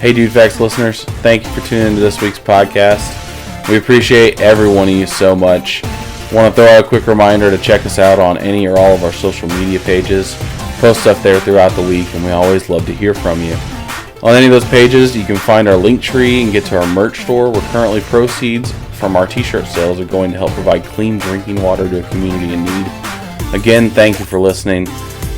Hey DudeFax listeners, thank you for tuning into this week's podcast. We appreciate every one of you so much. Want to throw out a quick reminder to check us out on any or all of our social media pages. Post stuff there throughout the week, and we always love to hear from you. On any of those pages, you can find our link tree and get to our merch store, where currently proceeds from our t-shirt sales are going to help provide clean drinking water to a community in need. Again, thank you for listening.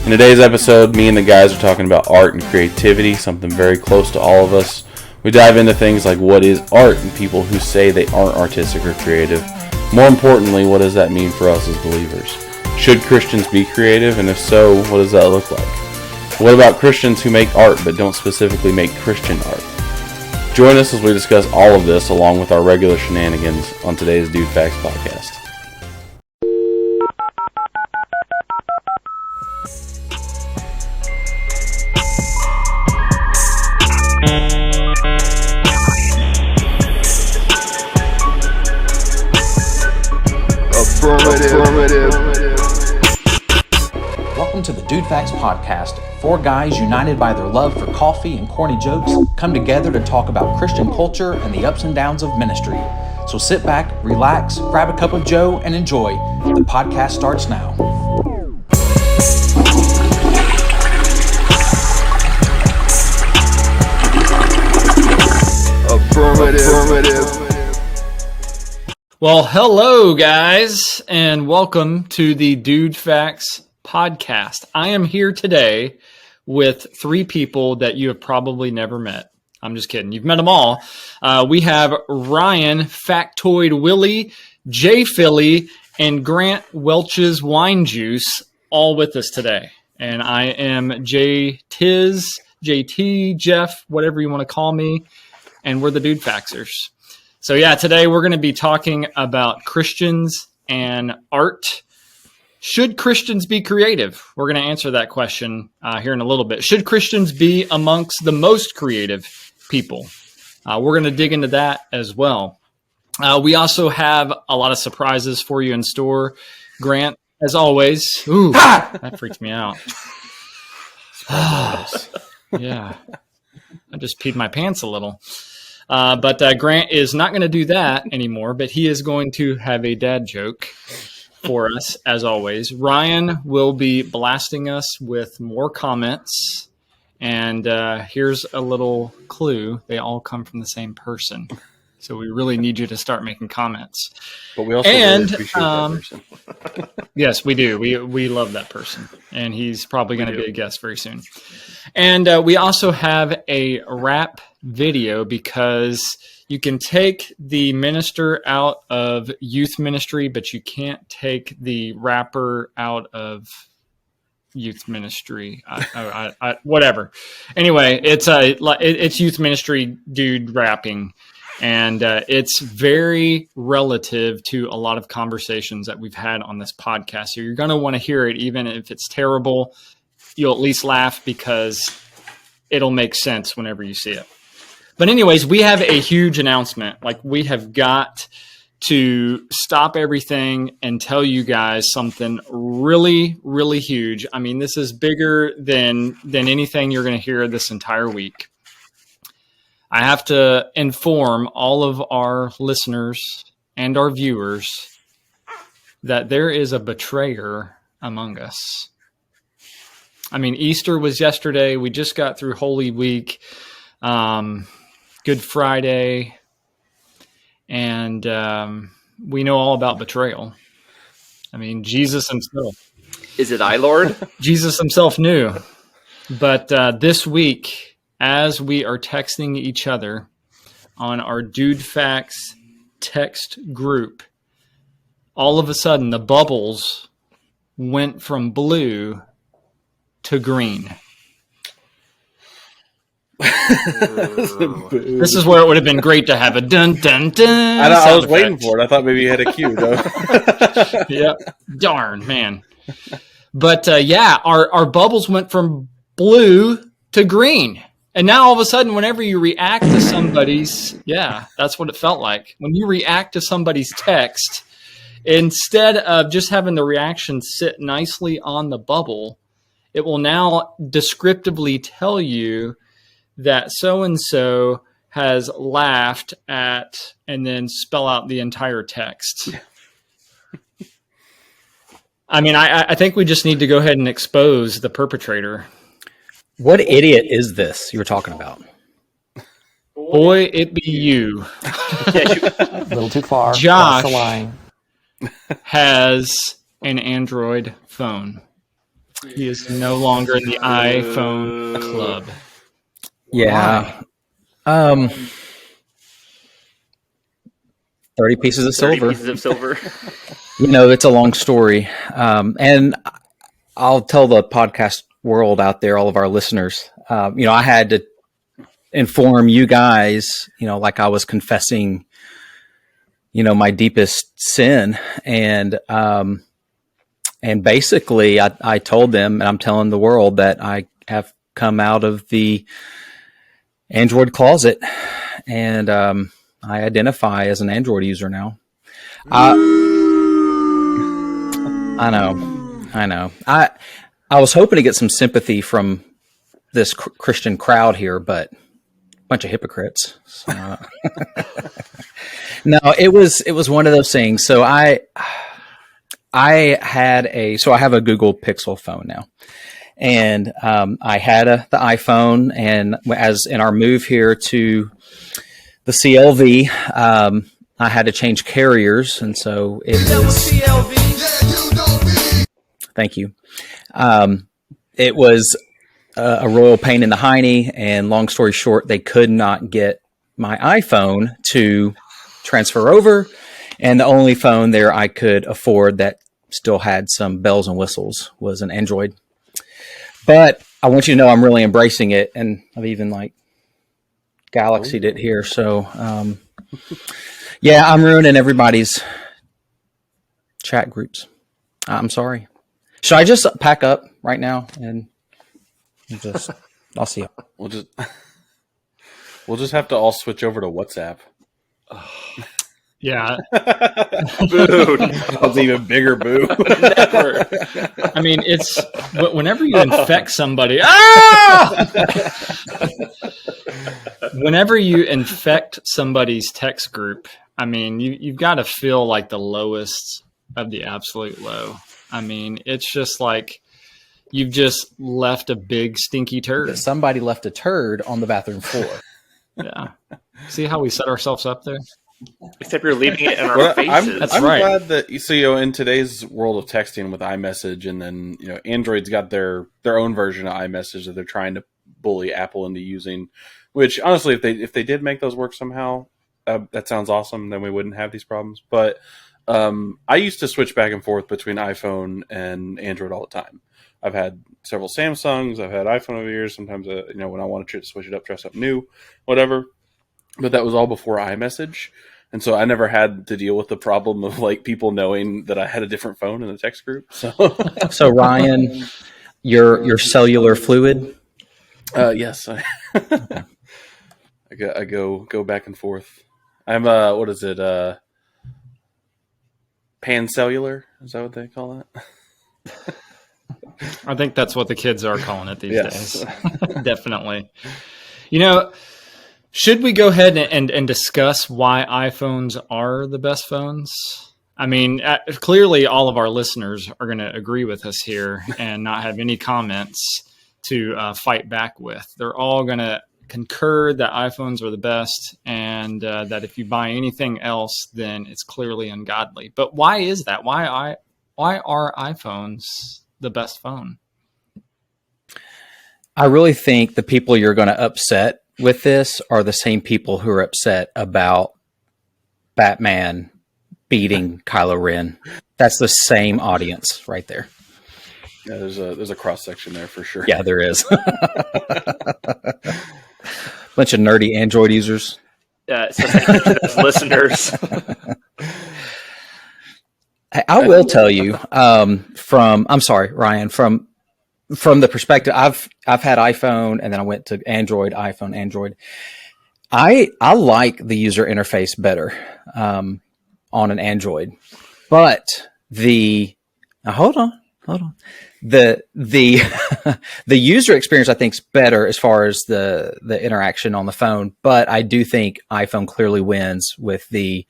In today's episode, me and the guys are talking about art and creativity, something very close to all of us. We dive into things like what is art and people who say they aren't artistic or creative. More importantly, what does that mean for us as believers? Should Christians be creative, and if so, what does that look like? What about Christians who make art but don't specifically make Christian art? Join us as we discuss all of this along with our regular shenanigans on today's DudeFax podcast. Welcome to the DudeFax podcast. Four guys united by their love for coffee and corny jokes come together to talk about Christian culture and the ups and downs of ministry. So sit back, relax, grab a cup of joe, and enjoy. The podcast starts now. Affirmative. Well, hello guys, and welcome to the DudeFax podcast. I am here today with three people that you have probably never met. I'm just kidding. You've met them all. We have Ryan, Factoid Willie, Jay Philly, and Grant Welch's Wine Juice all with us today. And I am Jay Tiz, JT, Jeff, whatever you want to call me, and we're the DudeFaxers. So yeah, today we're going to be talking about Christians and art. Should Christians be creative? We're going to answer that question here in a little bit. Should Christians be amongst the most creative people? We're going to dig into that as well. We also have a lot of surprises for you in store. Grant, as always. Ooh, that freaked me out. Yeah, I just peed my pants a little. But Grant is not going to do that anymore, but he is going to have a dad joke for us, as always. Ryan will be blasting us with more comments, and here's a little clue. They all come from the same person, so we really need you to start making comments. But we also really appreciate that person. Yes, we do. We love that person, and he's probably going to be a guest very soon. And we also have a rap video, because you can take the minister out of youth ministry, but you can't take the rapper out of youth ministry. Whatever. Anyway, it's youth ministry dude rapping, and it's very relative to a lot of conversations that we've had on this podcast. So you're going to want to hear it, even if it's terrible. You'll at least laugh because it'll make sense whenever you see it. But anyways, we have a huge announcement. Like, we have got to stop everything and tell you guys something really, really huge. I mean, this is bigger than anything you're going to hear this entire week. I have to inform all of our listeners and our viewers that there is a betrayer among us. I mean, Easter was yesterday. We just got through Holy Week. Good Friday, and we know all about betrayal. I mean, Jesus himself. Is it I, Lord? Jesus himself knew. But this week, as we are texting each other on our DudeFax text group, all of a sudden the bubbles went from blue to green. This is where it would have been great to have a dun dun dun. I was waiting for it. I thought maybe you had a cue, though. Yep. Darn, man. But yeah, our bubbles went from blue to green. And now all of a sudden, whenever you react to somebody's, that's what it felt like. When you react to somebody's text, instead of just having the reaction sit nicely on the bubble, it will now descriptively tell you that so-and-so has laughed at, and then spell out the entire text. I mean, I think we just need to go ahead and expose the perpetrator. What idiot is this you're talking about? Boy, it be you. A little too far. Josh Cross the line. has an Android phone. He is no longer in the iPhone club. Yeah. 30 pieces of 30 silver. pieces of silver. It's a long story. And I'll tell the podcast world out there, all of our listeners, I had to inform you guys, like I was confessing, my deepest sin. And basically I told them, and I'm telling the world, that I have come out of the Android closet, and I identify as an Android user now. I know. I was hoping to get some sympathy from this Christian crowd here, but a bunch of hypocrites. So, no, it was one of those things. So I have a Google Pixel phone now, and I had the iPhone, and as in our move here to the CLV, I had to change carriers, and so it was. Thank you. It was a royal pain in the hiney, and long story short, they could not get my iPhone to transfer over, and the only phone there I could afford that still had some bells and whistles was an Android. But I want you to know I'm really embracing it, and I've even galaxied it here. So, yeah, I'm ruining everybody's chat groups. I'm sorry. Should I just pack up right now and I'll see you. We'll just have to all switch over to WhatsApp. Yeah. Boo. That's even bigger boo. Never. I mean, it's whenever you infect somebody. Whenever you infect somebody's text group, I mean, you've got to feel like the lowest of the absolute low. I mean, it's just like you've just left a big stinky turd. Somebody left a turd on the bathroom floor. Yeah. See how we set ourselves up there? Except you're leaving it in our faces. I'm glad that in today's world of texting with iMessage, and then Android's got their own version of iMessage that they're trying to bully Apple into using. Which honestly, if they did make those work somehow, that sounds awesome. Then we wouldn't have these problems. But I used to switch back and forth between iPhone and Android all the time. I've had several Samsungs. I've had iPhone over the years. Sometimes, when I want to switch it up, try something new, whatever. But that was all before iMessage. And so I never had to deal with the problem of people knowing that I had a different phone in the text group. So Ryan, you're cellular fluid? Yes. I go back and forth. I'm what is it? Pancellular? Is that what they call that? I think that's what the kids are calling it these days. Definitely. Should we go ahead and discuss why iPhones are the best phones? I mean, clearly all of our listeners are going to agree with us here and not have any comments to fight back with. They're all going to concur that iPhones are the best, and that if you buy anything else, then it's clearly ungodly. But why is that? Why are iPhones the best phone? I really think the people you're going to upset with this are the same people who are upset about Batman beating Kylo Ren. That's the same audience right there. Yeah, there's a cross section there for sure. Yeah, there is. Bunch of nerdy Android users. So thank you to those listeners. I will tell you, Ryan, from the perspective, I've had iPhone, and then I went to Android, iPhone, Android. I like the user interface better on an Android, but hold on. the the user experience I think is better as far as the interaction on the phone, but I do think iPhone clearly wins with the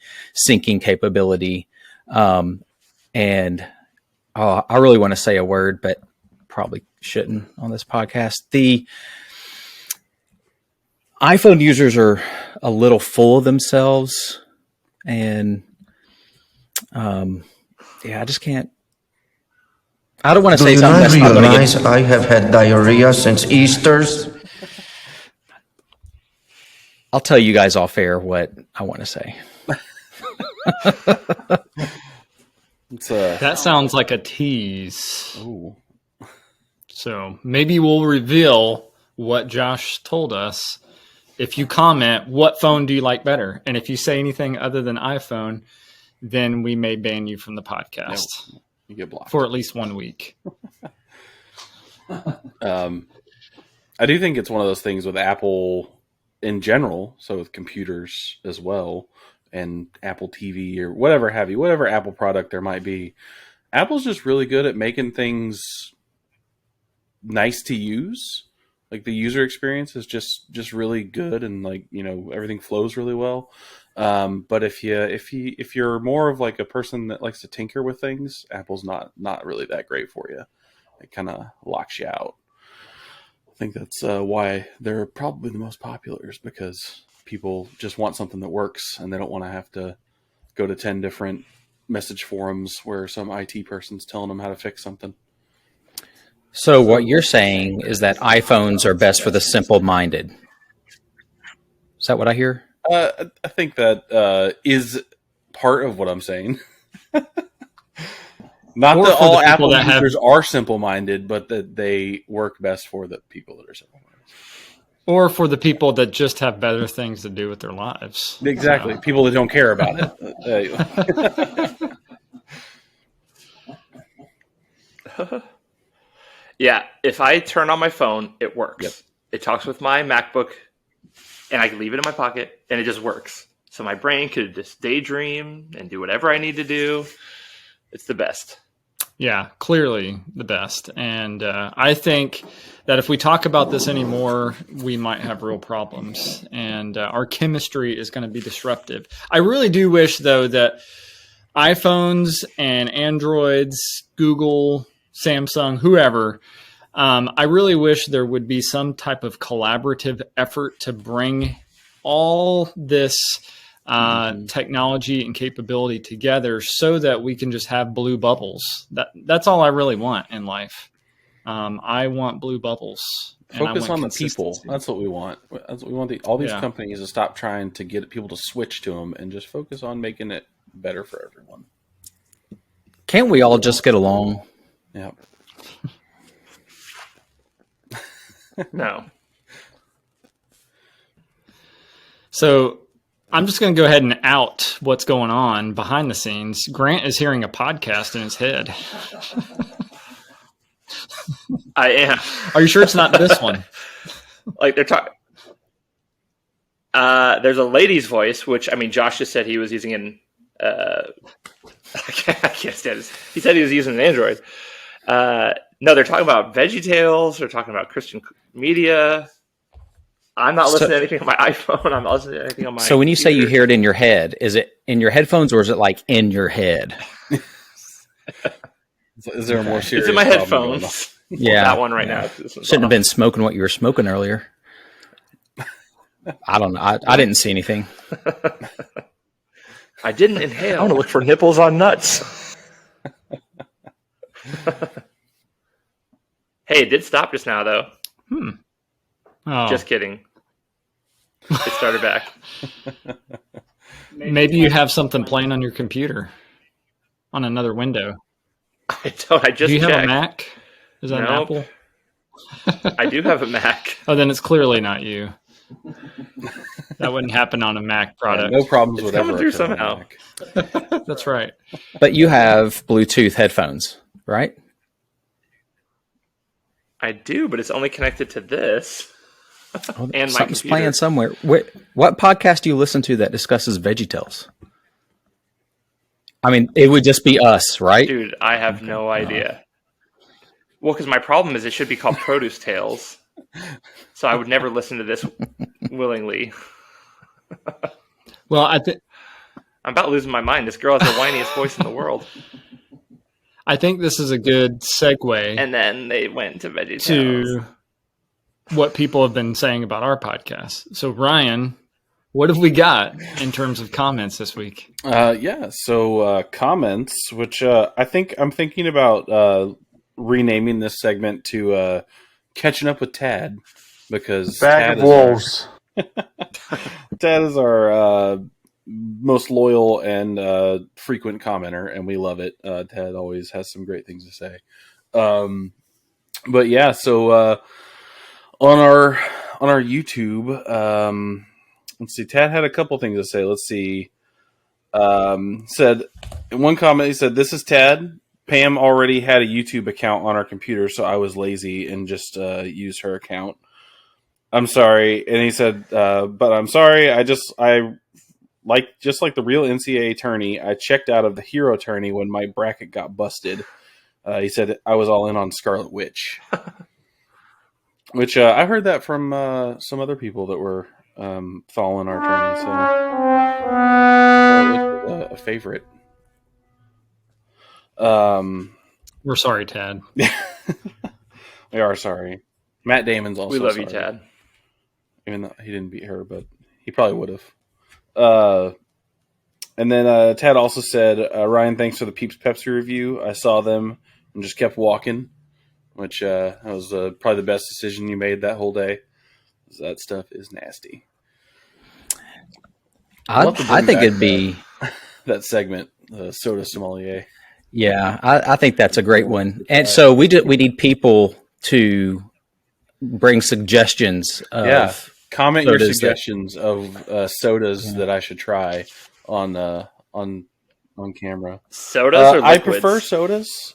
syncing capability. And I really want to say a word, but probably shouldn't on this podcast. The iPhone users are a little full of themselves, and I just can't. I don't want to say something that's not going to get. I have had diarrhea since Easter's. I'll tell you guys off air what I want to say. That sounds like a tease. Ooh. So maybe we'll reveal what Josh told us. If you comment, what phone do you like better? And if you say anything other than iPhone, then we may ban you from the podcast. No, you get blocked for at least 1 week. I do think it's one of those things with Apple in general, so with computers as well, and Apple TV or whatever have you, whatever Apple product there might be. Apple's just really good at making things nice to use. Like the user experience is just really good, and like, you know, everything flows really well. But if you're more of like a person that likes to tinker with things, Apple's not really that great for you. It kind of locks you out. I think that's why they're probably the most popular, is because people just want something that works, and they don't want to have to go to 10 different message forums where some IT person's telling them how to fix something. So what you're saying is that iPhones are best for the simple-minded. Is that what I hear? I think that is part of what I'm saying. Not that all Apple users are simple-minded, but that they work best for the people that are simple-minded. Or for the people that just have better things to do with their lives. Exactly. People that don't care about it. Yeah, if I turn on my phone, it works. Yep. It talks with my MacBook, and I can leave it in my pocket, and it just works. So my brain could just daydream and do whatever I need to do. It's the best. Yeah, clearly the best. And I think that if we talk about this anymore, we might have real problems. And our chemistry is going to be disruptive. I really do wish, though, that iPhones and Androids, Google, Samsung, whoever, I really wish there would be some type of collaborative effort to bring all this technology and capability together so that we can just have blue bubbles. That's all I really want in life. I want blue bubbles. Focus on the people. That's what we want. That's what we want. All these companies to stop trying to get people to switch to them and just focus on making it better for everyone. Can't we all just get along? Yep. No. So I'm just going to go ahead and out what's going on behind the scenes. Grant is hearing a podcast in his head. I am. Are you sure it's not this one? Like they're talking. There's a lady's voice, which, I mean, Josh just said he was using an. I can't stand this. He said he was using an Android. No, they're talking about VeggieTales. They're talking about Christian media. I'm not listening to anything on my iPhone. I'm not listening to anything on my So when you computer. say you hear it in your head, is it in your headphones or is it like in your head? Is there a more serious It's in my problem going on? headphones. Yeah. That one right now. Shouldn't have been smoking what you were smoking earlier. I don't know. I didn't see anything. I didn't inhale. I want to look for nipples on nuts. Hey, it did stop just now, though. Oh. Just kidding. It started back. Maybe you have something playing on your computer on another window. I don't. I just Do you checked. have a Mac? Is that Nope. an Apple? I do have a Mac. Oh, then it's clearly not you. That wouldn't happen on a Mac product. No problems It's would coming ever through occur on somehow. Mac. That's right. But you have Bluetooth headphones, right? I do, but it's only connected to this. And my Something's computer. playing somewhere. What podcast do you listen to that discusses VeggieTales? I mean, it would just be us, right? Dude, I have no idea. Well, because my problem is it should be called Produce Tales. So I would never listen to this willingly. Well, I'm about losing my mind. This girl has the whiniest voice in the world. I think this is a good segue. And then they went to VeggieTales. To what people have been saying about our podcast. So, Ryan, what have we got in terms of comments this week? So comments, which I think I'm thinking about renaming this segment to Catching Up with Tad, because Bag of wolves. Tad is our most loyal and frequent commenter, and we love it. Tad always has some great things to say. But yeah, so on our YouTube, let's see. Tad had a couple things to say. Let's see. Said in one comment, he said, "This is Tad. Pam already had a YouTube account on our computer, so I was lazy and just used her account. I'm sorry." And he said, "But I'm sorry. I like the real NCAA attorney. I checked out of the hero attorney when my bracket got busted." He said, "I was all in on Scarlet Witch," which I heard that from some other people that were following our attorney. So Scarlet Witch was a favorite. We're sorry, Tad. We are sorry. Matt Damon's also. We love sorry. you, Tad. Even though he didn't beat her, but he probably would have. And then Tad also said, "Ryan, thanks for the Peeps Pepsi review. I saw them and just kept walking," which that was probably the best decision you made that whole day. That stuff is nasty. I think it'd be that segment, Soda Sommelier. Yeah, I think that's a great one. And so we need people to bring suggestions of comment your suggestions of sodas that I should try on camera. Sodas or liquids? I prefer sodas.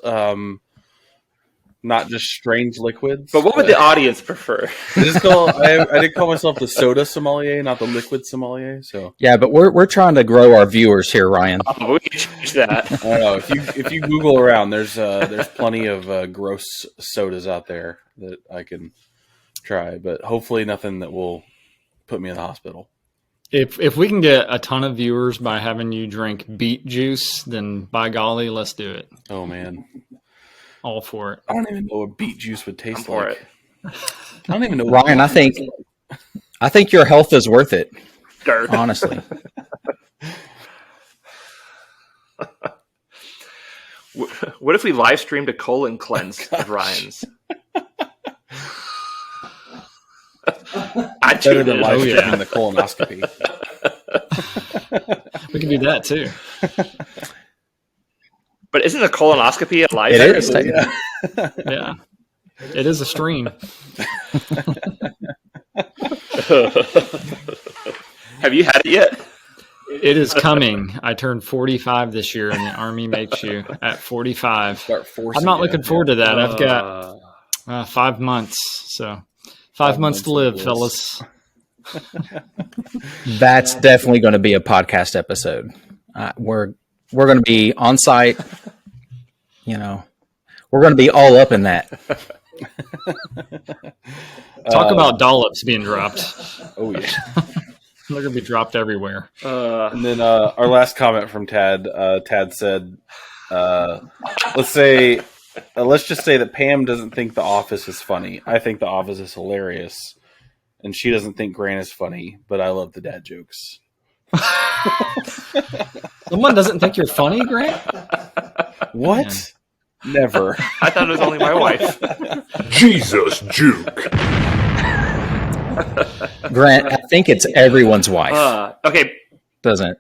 Not just strange liquids. But what would the audience prefer? I did call myself the soda sommelier, not the liquid sommelier. So yeah, but we're trying to grow our viewers here, Ryan. Oh, we can change that. I don't know. If you Google around, there's plenty of gross sodas out there that I can try, but hopefully nothing that will put me in the hospital. If we can get a ton of viewers by having you drink beet juice, then by golly, let's do it. Oh man. All for it. I don't even know what beet juice would taste for like. It. I don't even know. Ryan, I think your health is worth it. Dirt. Honestly. What if we live streamed a colon cleanse of Ryan's? I'd Better than live streaming the colonoscopy. We can do that too. But isn't a colonoscopy a live? It is. Yeah. It is a stream. Have you had it yet? It is coming. I turned 45 this year, and the Army makes you at 45. I'm not looking forward to that. I've got 5 months. So 5 months to live, fellas. That's definitely going to be a podcast episode. We're going to be on site. We're going to be all up in that. Talk about dollops being dropped. Oh yeah, they're going to be dropped everywhere. And then our last comment from Tad. Tad said, let's just say that Pam doesn't think The Office is funny. I think The Office is hilarious, and she doesn't think Grant is funny. But I love the dad jokes. Someone doesn't think you're funny, Grant? What? Man. Never. I thought it was only my wife. Jesus, Juke. Grant, I think it's everyone's wife. Okay. Doesn't it?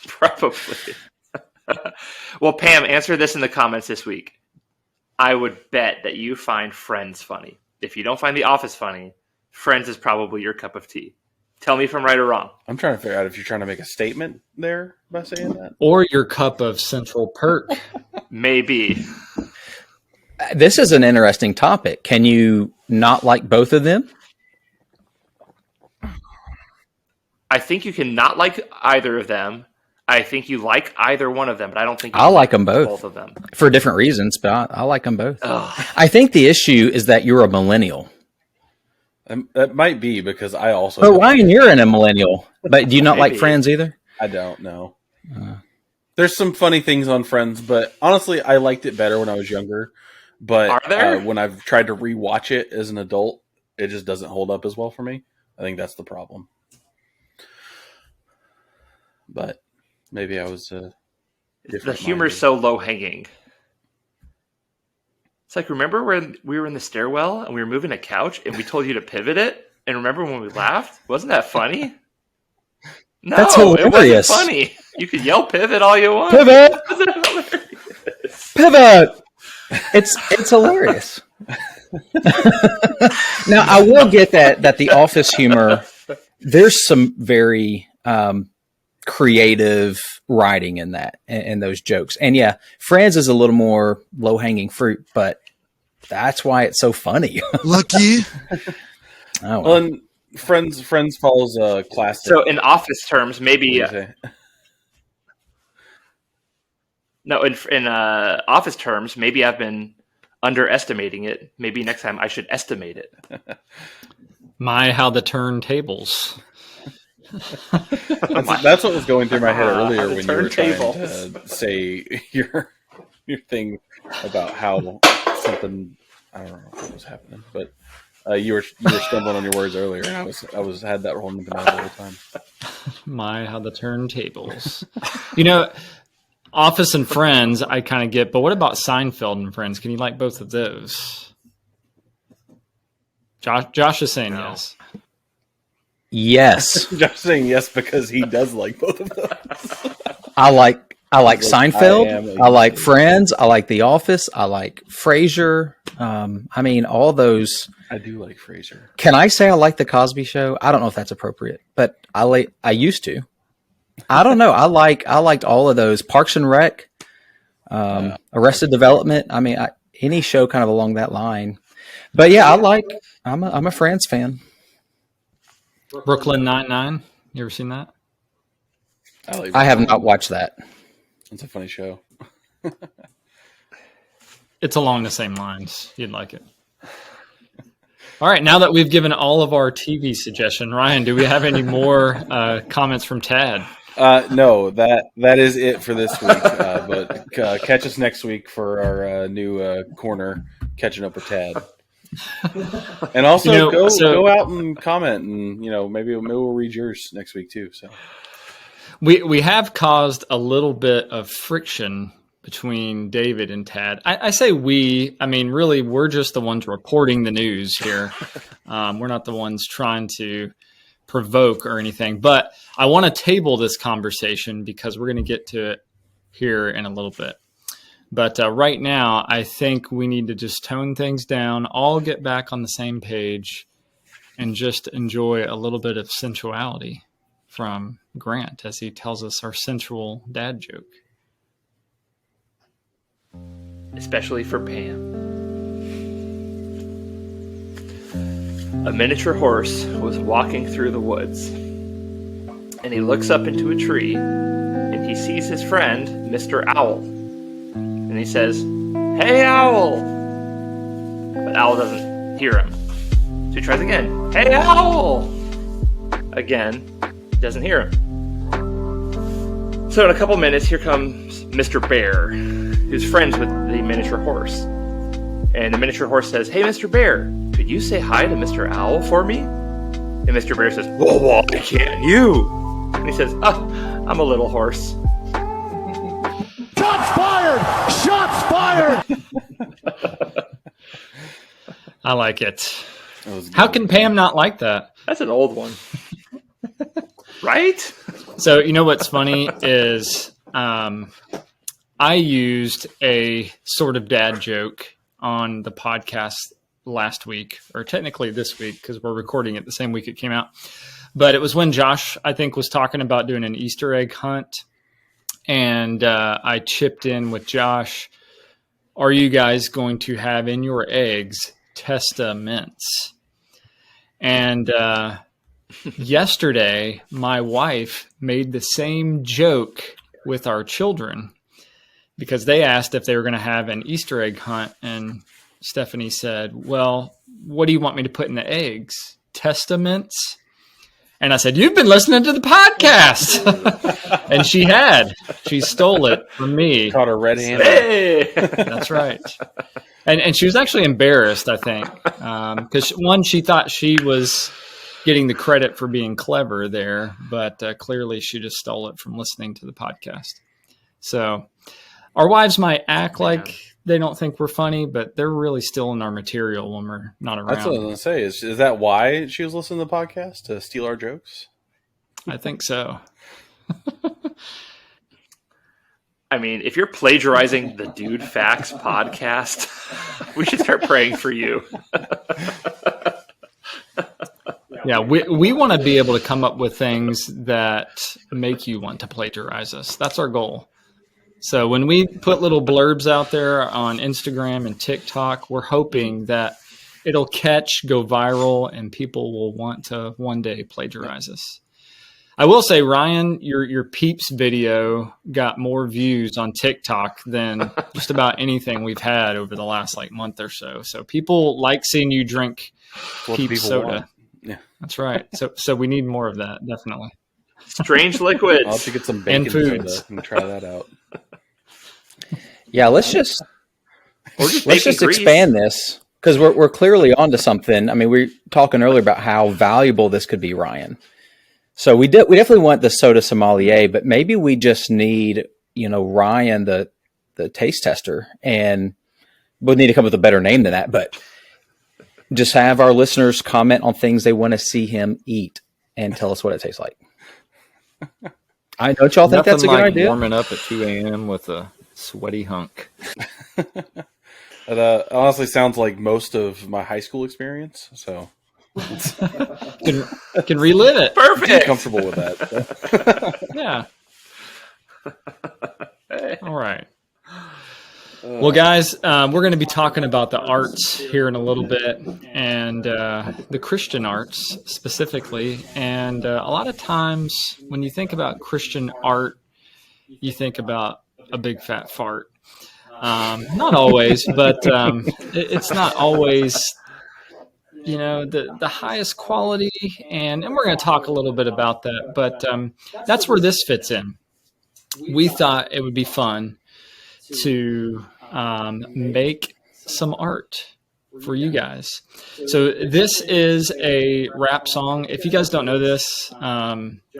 Probably. Well, Pam, answer this in the comments this week. I would bet that you find Friends funny. If you don't find The Office funny, Friends is probably your cup of tea. Tell me if I'm right or wrong. I'm trying to figure out if you're trying to make a statement there by saying that. Or your cup of Central Perk. Maybe. This is an interesting topic. Can you not like both of them? I think you can not like either of them. I think you like either one of them, but I don't think you I like them both. Both of them. For different reasons, but I like them both. Ugh. I think the issue is that you're a millennial. That might be because I also. But Ryan, you're in a millennial. But do you not like Maybe. Friends either? I don't know. There's some funny things on Friends, but honestly, I liked it better when I was younger. But Are there? When I've tried to rewatch it as an adult, it just doesn't hold up as well for me. I think that's the problem. But maybe I was. The humor's so low hanging. It's like, remember when we were in the stairwell and we were moving a couch and we told you to pivot it? And remember when we laughed? Wasn't that funny? No, That's it wasn't hilarious. funny. You could yell pivot all you want. Pivot! Wasn't it hilarious? Pivot! It's hilarious. Now, I will get that the Office humor, there's some very creative writing in that and those jokes. And yeah, Friends is a little more low-hanging fruit, but that's why it's so funny. Lucky. Oh, Well, and Friends follows a classic. So in Office terms, maybe What do you say? no. In Office terms, maybe I've been underestimating it. Maybe next time I should estimate it. My, how the turntables. That's what was going through my head earlier The when you were trying turntables. to say your thing about how something. I don't know what was happening, but you were stumbling on your words earlier, and I was had that rolling in my head the whole time. My, how the turntables. You know, Office and Friends, I kind of get, but what about Seinfeld and Friends? Can you like both of those? Josh is saying yes. yes. Just saying yes because he does like both of those. I like I Seinfeld. am I like Friends. I like The Office. I like Frasier. I mean, all those. I do like Frasier. Can I say I like The Cosby Show? I don't know if that's appropriate, but I used to. I don't know. I liked all of those. Parks and Rec, Arrested Development. I mean, any show kind of along that line. But yeah, I'm a Friends fan. Brooklyn Nine-Nine. You ever seen that? I have not watched that. It's a funny show. It's along the same lines. You'd like it. All right. Now that we've given all of our TV suggestion, Ryan, do we have any more comments from Tad? No, that is it for this week. But catch us next week for our new corner, catching up with Tad. And also go out and comment, and maybe we'll read yours next week too. So we have caused a little bit of friction between David and Tad. I say we. I mean, really, we're just the ones reporting the news here. We're not the ones trying to provoke or anything. But I want to table this conversation because we're going to get to it here in a little bit. But right now, I think we need to just tone things down, all get back on the same page, and just enjoy a little bit of sensuality from Grant as he tells us our sensual dad joke. Especially for Pam. A miniature horse was walking through the woods, and he looks up into a tree, and he sees his friend, Mr. Owl. And he says, "Hey, Owl!" But Owl doesn't hear him. So he tries again. "Hey, Owl!" Again, doesn't hear him. So in a couple minutes, here comes Mr. Bear, who's friends with the miniature horse. And the miniature horse says, "Hey, Mr. Bear, could you say hi to Mr. Owl for me?" And Mr. Bear says, "Whoa, why can't you?" And he says, "Oh, I'm a little horse." Shots fired! Shots fired! I like it. How can Pam not like that? That's an old one. Right? So, you know what's funny is I used a sort of dad joke on the podcast last week, or technically this week, because we're recording it the same week it came out. But it was when Josh, I think, was talking about doing an Easter egg hunt. And I chipped in with Josh, are you guys going to have in your eggs testaments? And yesterday, my wife made the same joke with our children because they asked if they were going to have an Easter egg hunt. And Stephanie said, well, what do you want me to put in the eggs? Testaments? And I said, you've been listening to the podcast. And she stole it from me. Caught her red-handed. Hey! That's right. And she was actually embarrassed, I think, because she thought she was getting the credit for being clever there, but clearly she just stole it from listening to the podcast. So our wives might act like they don't think we're funny, but they're really stealing our material when we're not around. That's what I was going to say. Is that why she was listening to the podcast, to steal our jokes? I think so. I mean, if you're plagiarizing the DudeFax podcast, we should start praying for you. Yeah, we want to be able to come up with things that make you want to plagiarize us. That's our goal. So when we put little blurbs out there on Instagram and TikTok, we're hoping that it'll catch, go viral, and people will want to one day plagiarize us. I will say, Ryan, your Peeps video got more views on TikTok than just about anything we've had over the last month or so. So people like seeing you drink Peeps soda. Want. Yeah, that's right. So we need more of that, definitely. Strange liquids. I'll have to get some bacon soda and try that out. Yeah, let's just expand this because we're clearly onto something. I mean, we were talking earlier about how valuable this could be, Ryan. So we definitely want the soda sommelier, but maybe we just need, Ryan, the taste tester, and we'll need to come up with a better name than that, but just have our listeners comment on things they want to see him eat and tell us what it tastes like. Don't y'all think that's a good idea? Warming up at 2 a.m. with a sweaty hunk. That honestly sounds like most of my high school experience, so can relive it. Perfect. I'm comfortable with that. Yeah. All right. Well, guys, we're going to be talking about the arts here in a little bit, and the Christian arts specifically. And a lot of times when you think about Christian art, you think about a big fat fart. Not always, but it's not always, the highest quality. And we're going to talk a little bit about that, but that's where this fits in. We thought it would be fun to make some art for you guys. So this is a rap song. If you guys don't know this,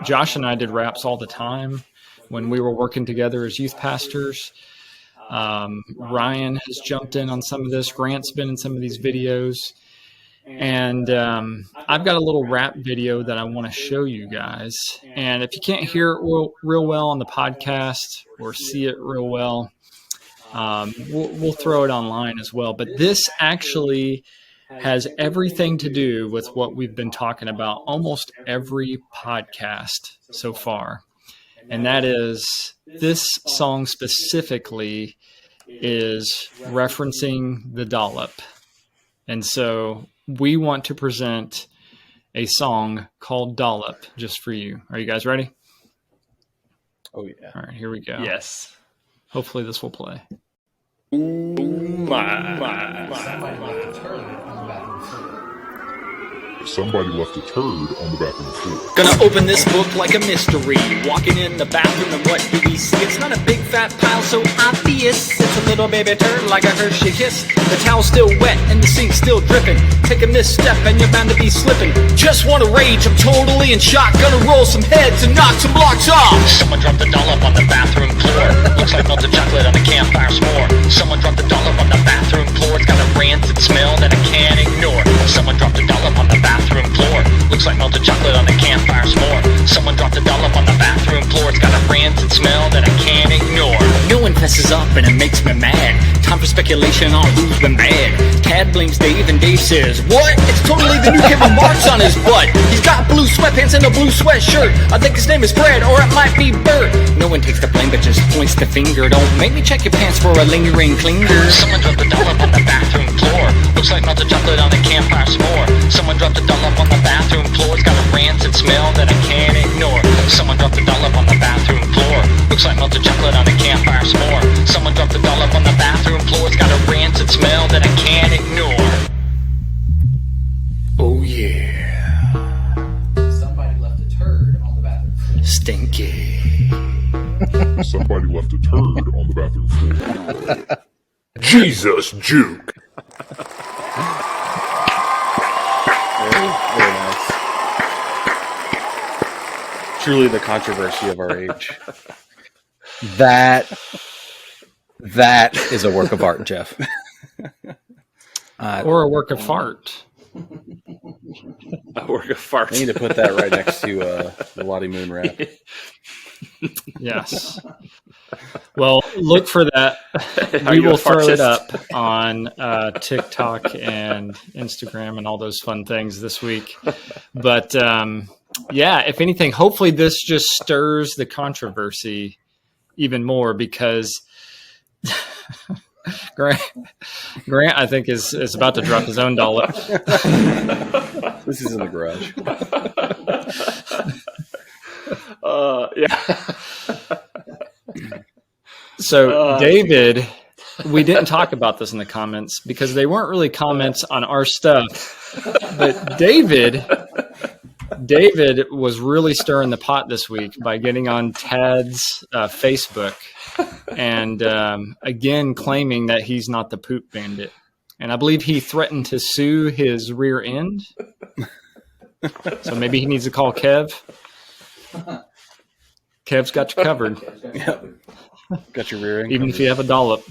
Josh and I did raps all the time when we were working together as youth pastors. Ryan has jumped in on some of this. Grant's been in some of these videos. And I've got a little rap video that I want to show you guys. And if you can't hear it real well on the podcast or see it real well, we'll throw it online as well. But this actually has everything to do with what we've been talking about almost every podcast so far. And that is, this song specifically is referencing the dollop. And so we want to present a song called Dollop just for you. Are you guys ready? Oh, yeah. All right, here we go. Yes. Hopefully this will play. Somebody left a turd on the bathroom floor. Gonna open this book like a mystery. Walking in the bathroom and what do we see? It's not a big fat pile so obvious. It's a little baby turd like a Hershey kiss. The towel's still wet and the sink's still dripping. Take a misstep and you're bound to be slipping. Just wanna rage, I'm totally in shock. Gonna roll some heads and knock some blocks off. Someone dropped a dollop on the bathroom floor. Looks like melted chocolate on a campfire s'more. Someone dropped a dollop on the bathroom floor. It's got a rancid smell that I can't ignore. Someone dropped a dollop on the bathroom floor. Looks like melted chocolate on a campfire s'more. Someone dropped a dollop on the bathroom floor. It's got a rancid smell that I can't ignore. No one messes up and it makes me mad. Time for speculation on who's been bad. Tad blames Dave and Dave says, what? It's totally the new Kevin marks on his butt. He's got blue sweatpants and a blue sweatshirt. I think his name is Fred or it might be Bert. No one takes the blame but just points the finger. Don't make me check your pants for a lingering clinger. Someone dropped a dollop on the bathroom floor. Looks like melted chocolate on a campfire s'more. Someone dropped a dollop on the bathroom floor. It's got a rancid smell that I can't ignore. Someone dropped a dollop on the bathroom floor. Looks like melted chocolate on a campfire s'more. Someone dropped a dollop on the bathroom floor. It's got a rancid smell that I can't ignore. Oh yeah. Somebody left a turd on the bathroom floor. Stinky. Somebody left a turd on the bathroom floor. Jesus, Juke. Very nice. Truly the controversy of our age. That is a work of art, Jeff. Or a work of fart. A work of farts. I need to put that right next to the Lottie Moon rap. Yes. Well, look for that. We will throw it up on TikTok and Instagram and all those fun things this week. But yeah, if anything, hopefully this just stirs the controversy even more because Grant, I think, is about to drop his own dollop. This is in the garage. Yeah. So, David, we didn't talk about this in the comments because they weren't really comments on our stuff. But David was really stirring the pot this week by getting on Tad's Facebook and again claiming that he's not the poop bandit. And I believe he threatened to sue his rear end. So maybe he needs to call Kev. Kev's got you covered. Yep. Got your rear end. Even if you have a dollop.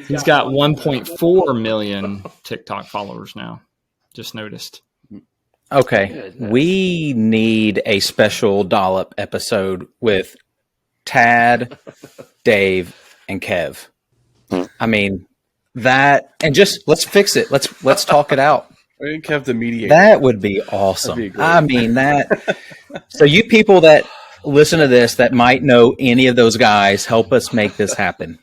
He's got 1.4 million TikTok followers now. Just noticed. Okay. We need a special dollop episode with Tad, Dave, and Kev. I mean, that, and just let's fix it. Let's talk it out. I think Kev the mediator. That would be awesome. That'd be great. I mean, that. So you people that listen to this that might know any of those guys, help us make this happen.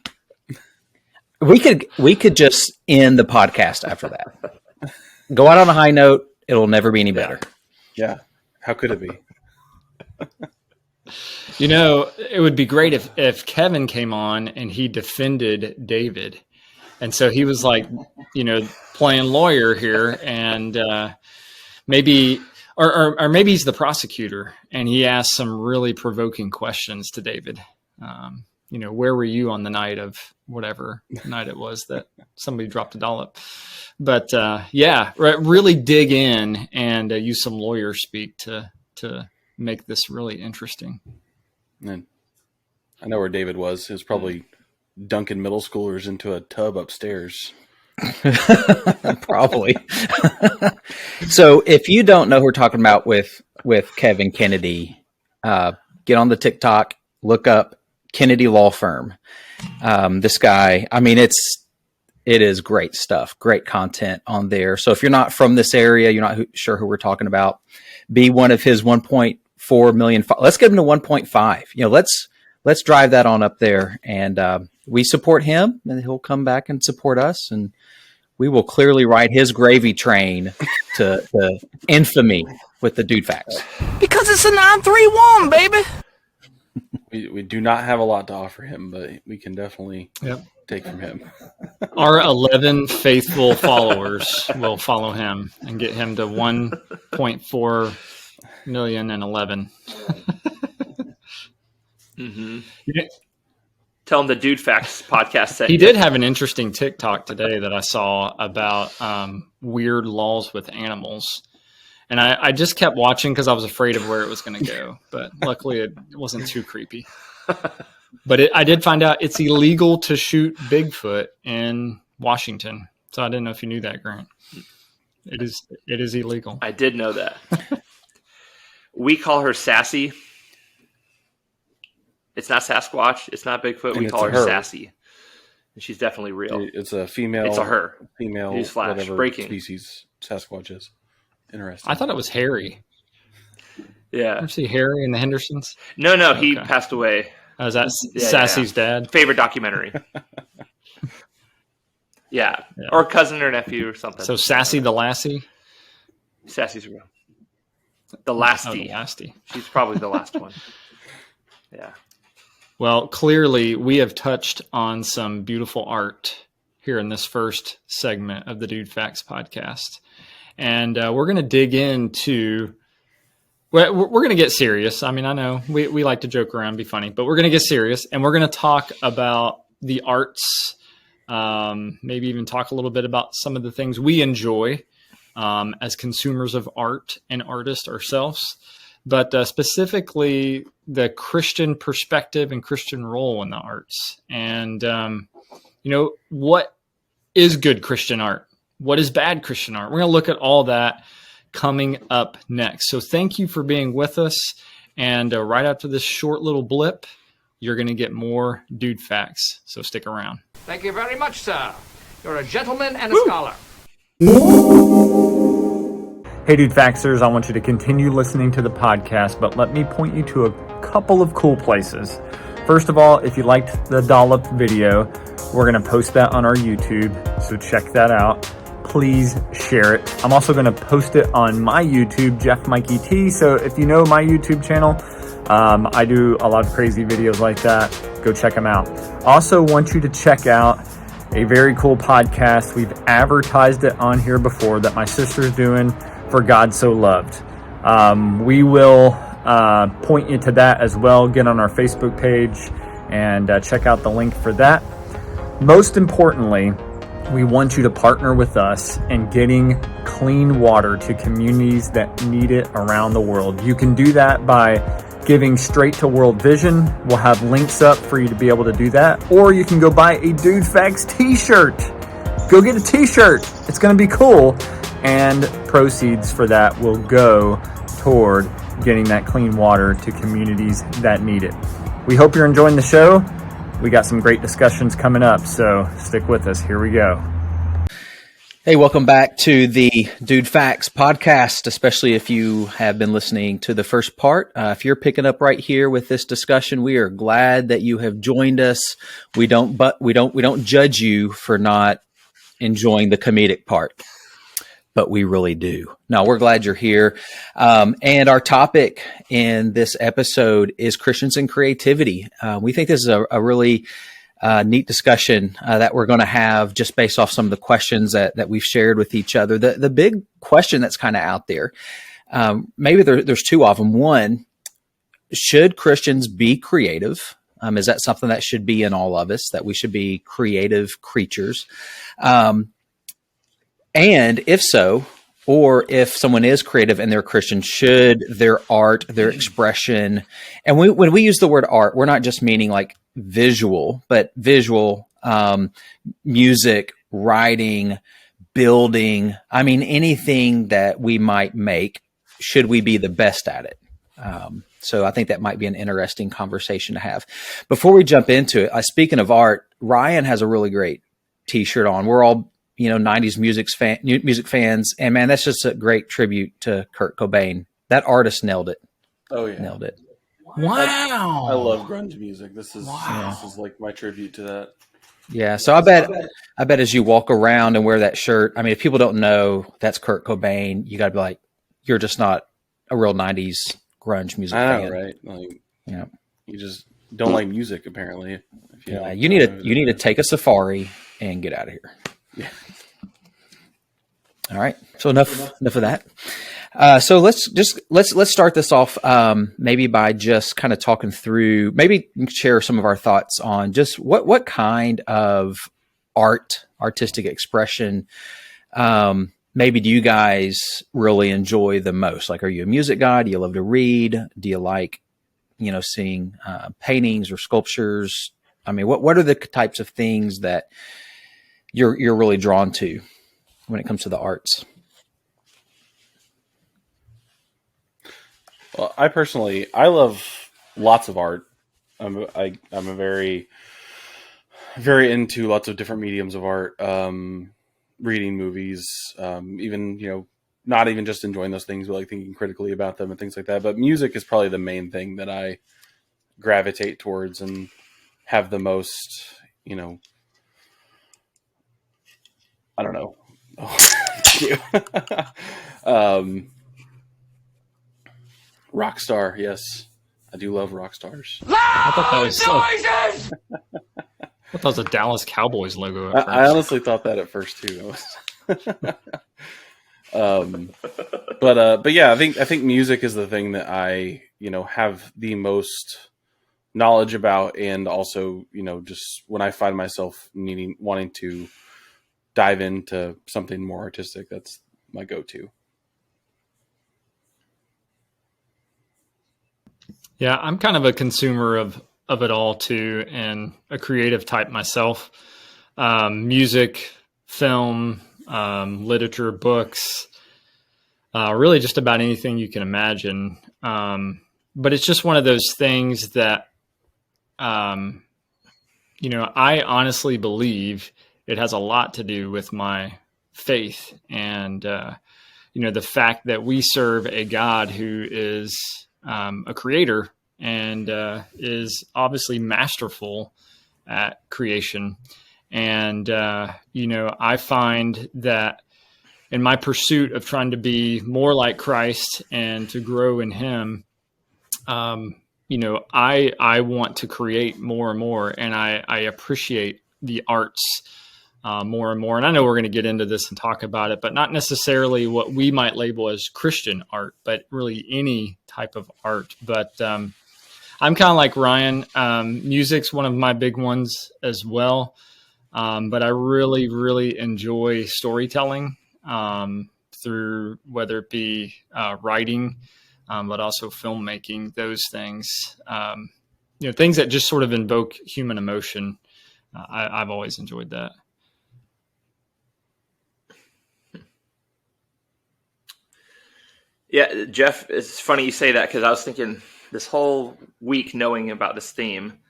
We could just end the podcast after that. Go out on a high note. It'll never be any better. Yeah. How could it be? You know, it would be great if Kevin came on and he defended David. And so he was like, you know, playing lawyer here and maybe or maybe he's the prosecutor and he asked some really provoking questions to David. You know, where were you on the night of whatever night it was that somebody dropped a dollop? But yeah, really dig in and use some lawyer speak to make this really interesting. And I know where David was. It was probably dunking middle schoolers into a tub upstairs. Probably. So if you don't know who we're talking about with Kevin Kennedy, get on the TikTok, look up Kennedy Law Firm. This guy, I mean, it is great stuff, great content on there. So if you're not from this area, you're not sure who we're talking about, be one of his 1.4 million. Let's get him to 1.5. You know, let's drive that on up there, and we support him, and he'll come back and support us, and we will clearly ride his gravy train to infamy with the DudeFax. Because it's a 931, baby. We do not have a lot to offer him, but we can definitely take from him. Our 11 faithful followers will follow him and get him to 1.4 million and 11. Mm-hmm. Tell him the DudeFax podcast said he did have an interesting TikTok today that I saw about weird laws with animals. And I just kept watching because I was afraid of where it was going to go. But luckily, it wasn't too creepy. But I did find out it's illegal to shoot Bigfoot in Washington. So I didn't know if you knew that, Grant. It is illegal. I did know that. We call her Sassy. It's not Sasquatch. It's not Bigfoot. And We it's call a her her. Sassy. And she's definitely real. It's a female. It's a her. Female. Newsflash. Whatever Breaking. species Sasquatch is. Interesting. I thought it was Harry. Yeah. Ever see Harry and the Hendersons? No, he passed away. Oh, is that Sassy's dad? Favorite documentary. yeah. Or cousin or nephew or something. So Sassy the Lassie? Sassy's real. The Lastie. Oh, the Lastie. She's probably the last one. Yeah. Well, clearly we have touched on some beautiful art here in this first segment of the DudeFax podcast. And we're going to dig into... We're going to get serious. I mean, I know we like to joke around, be funny, but we're going to get serious, and we're going to talk about the arts, maybe even talk a little bit about some of the things we enjoy as consumers of art and artists ourselves, but specifically the Christian perspective and Christian role in the arts. And, what is good Christian art? What is bad Christian art? We're going to look at all that coming up next. So thank you for being with us. And right after this short little blip, you're going to get more DudeFax. So stick around. Thank you very much, sir. You're a gentleman and a scholar. Hey, DudeFaxers, I want you to continue listening to the podcast, but let me point you to a couple of cool places. First of all, if you liked the dollop video, we're going to post that on our YouTube, so check that out. Please share it. I'm also going to post it on my YouTube, Jeff Mikey T. So if you know my YouTube channel, I do a lot of crazy videos like that. Go check them out. Also want you to check out a very cool podcast. We've advertised it on here before that my sister's doing, For God So Loved. We will point you to that as well. Get on our Facebook page and check out the link for that. Most importantly, we want you to partner with us in getting clean water to communities that need it around the world. You can do that by giving straight to World Vision. We'll have links up for you to be able to do that. Or you can go buy a DudeFax t-shirt. Go get a t-shirt. It's going to be cool. And proceeds for that will go toward getting that clean water to communities that need it. We hope you're enjoying the show. We got some great discussions coming up, so stick with us. Here we go. Hey, welcome back to the DudeFax podcast, especially if you have been listening to the first part. If you're picking up right here with this discussion, we are glad that you have joined us. We don't judge you for not enjoying the comedic part, but we really do. No, we're glad you're here. And our topic in this episode is Christians and creativity. We think this is a really neat discussion that we're going to have just based off some of the questions that we've shared with each other. The big question that's kind of out there, maybe there's two of them. One, should Christians be creative? Is that something that should be in all of us, that we should be creative creatures? And if so, or if someone is creative and they're Christian, should their art, their expression, and when we use the word art, we're not just meaning like visual, but visual, music, writing, building. I mean, anything that we might make, should we be the best at it? So I think that might be an interesting conversation to have. Before we jump into it, speaking of art, Ryan has a really great t-shirt on. We're all 90s music fans. And man, that's just a great tribute to Kurt Cobain. That artist nailed it. Oh yeah. Nailed it. Wow. I love grunge music. This is like my tribute to that. Yeah. So I bet as you walk around and wear that shirt, I mean, if people don't know that's Kurt Cobain, you gotta be like, you're just not a real 90s grunge music fan. Right? Like, yeah. You just don't like music apparently. You need to take a safari and get out of here. Yeah. All right. So enough of that. So let's start this off maybe by just kind of talking through, maybe share some of our thoughts on just what kind of artistic expression maybe do you guys really enjoy the most? Like, are you a music guy? Do you love to read? Do you like, seeing paintings or sculptures? I mean, what are the types of things that you're really drawn to when it comes to the arts? Well, I love lots of art. I'm a very, very into lots of different mediums of art, reading movies, even, not even just enjoying those things, but like thinking critically about them and things like that. But music is probably the main thing that I gravitate towards and have the most, I don't know. Oh, thank you. Rockstar, yes. I do love rock stars. I thought that was a Dallas Cowboys logo at first. I honestly thought that at first too. But yeah, I think music is the thing that I have the most knowledge about, and also just when I find myself wanting to dive into something more artistic, that's my go-to. Yeah, I'm kind of a consumer of it all too, and a creative type myself. Music, film, literature, books, really just about anything you can imagine. But it's just one of those things that, I honestly believe it has a lot to do with my faith and, the fact that we serve a God who is a creator and is obviously masterful at creation. And, I find that in my pursuit of trying to be more like Christ and to grow in him, I want to create more and more, and I appreciate the arts more and more. And I know we're going to get into this and talk about it, but not necessarily what we might label as Christian art, but really any type of art. But I'm kind of like Ryan. Music's one of my big ones as well. But I really, really enjoy storytelling through whether it be writing, but also filmmaking, those things, things that just sort of invoke human emotion. I've always enjoyed that. Yeah, Jeff, it's funny you say that because I was thinking this whole week knowing about this theme,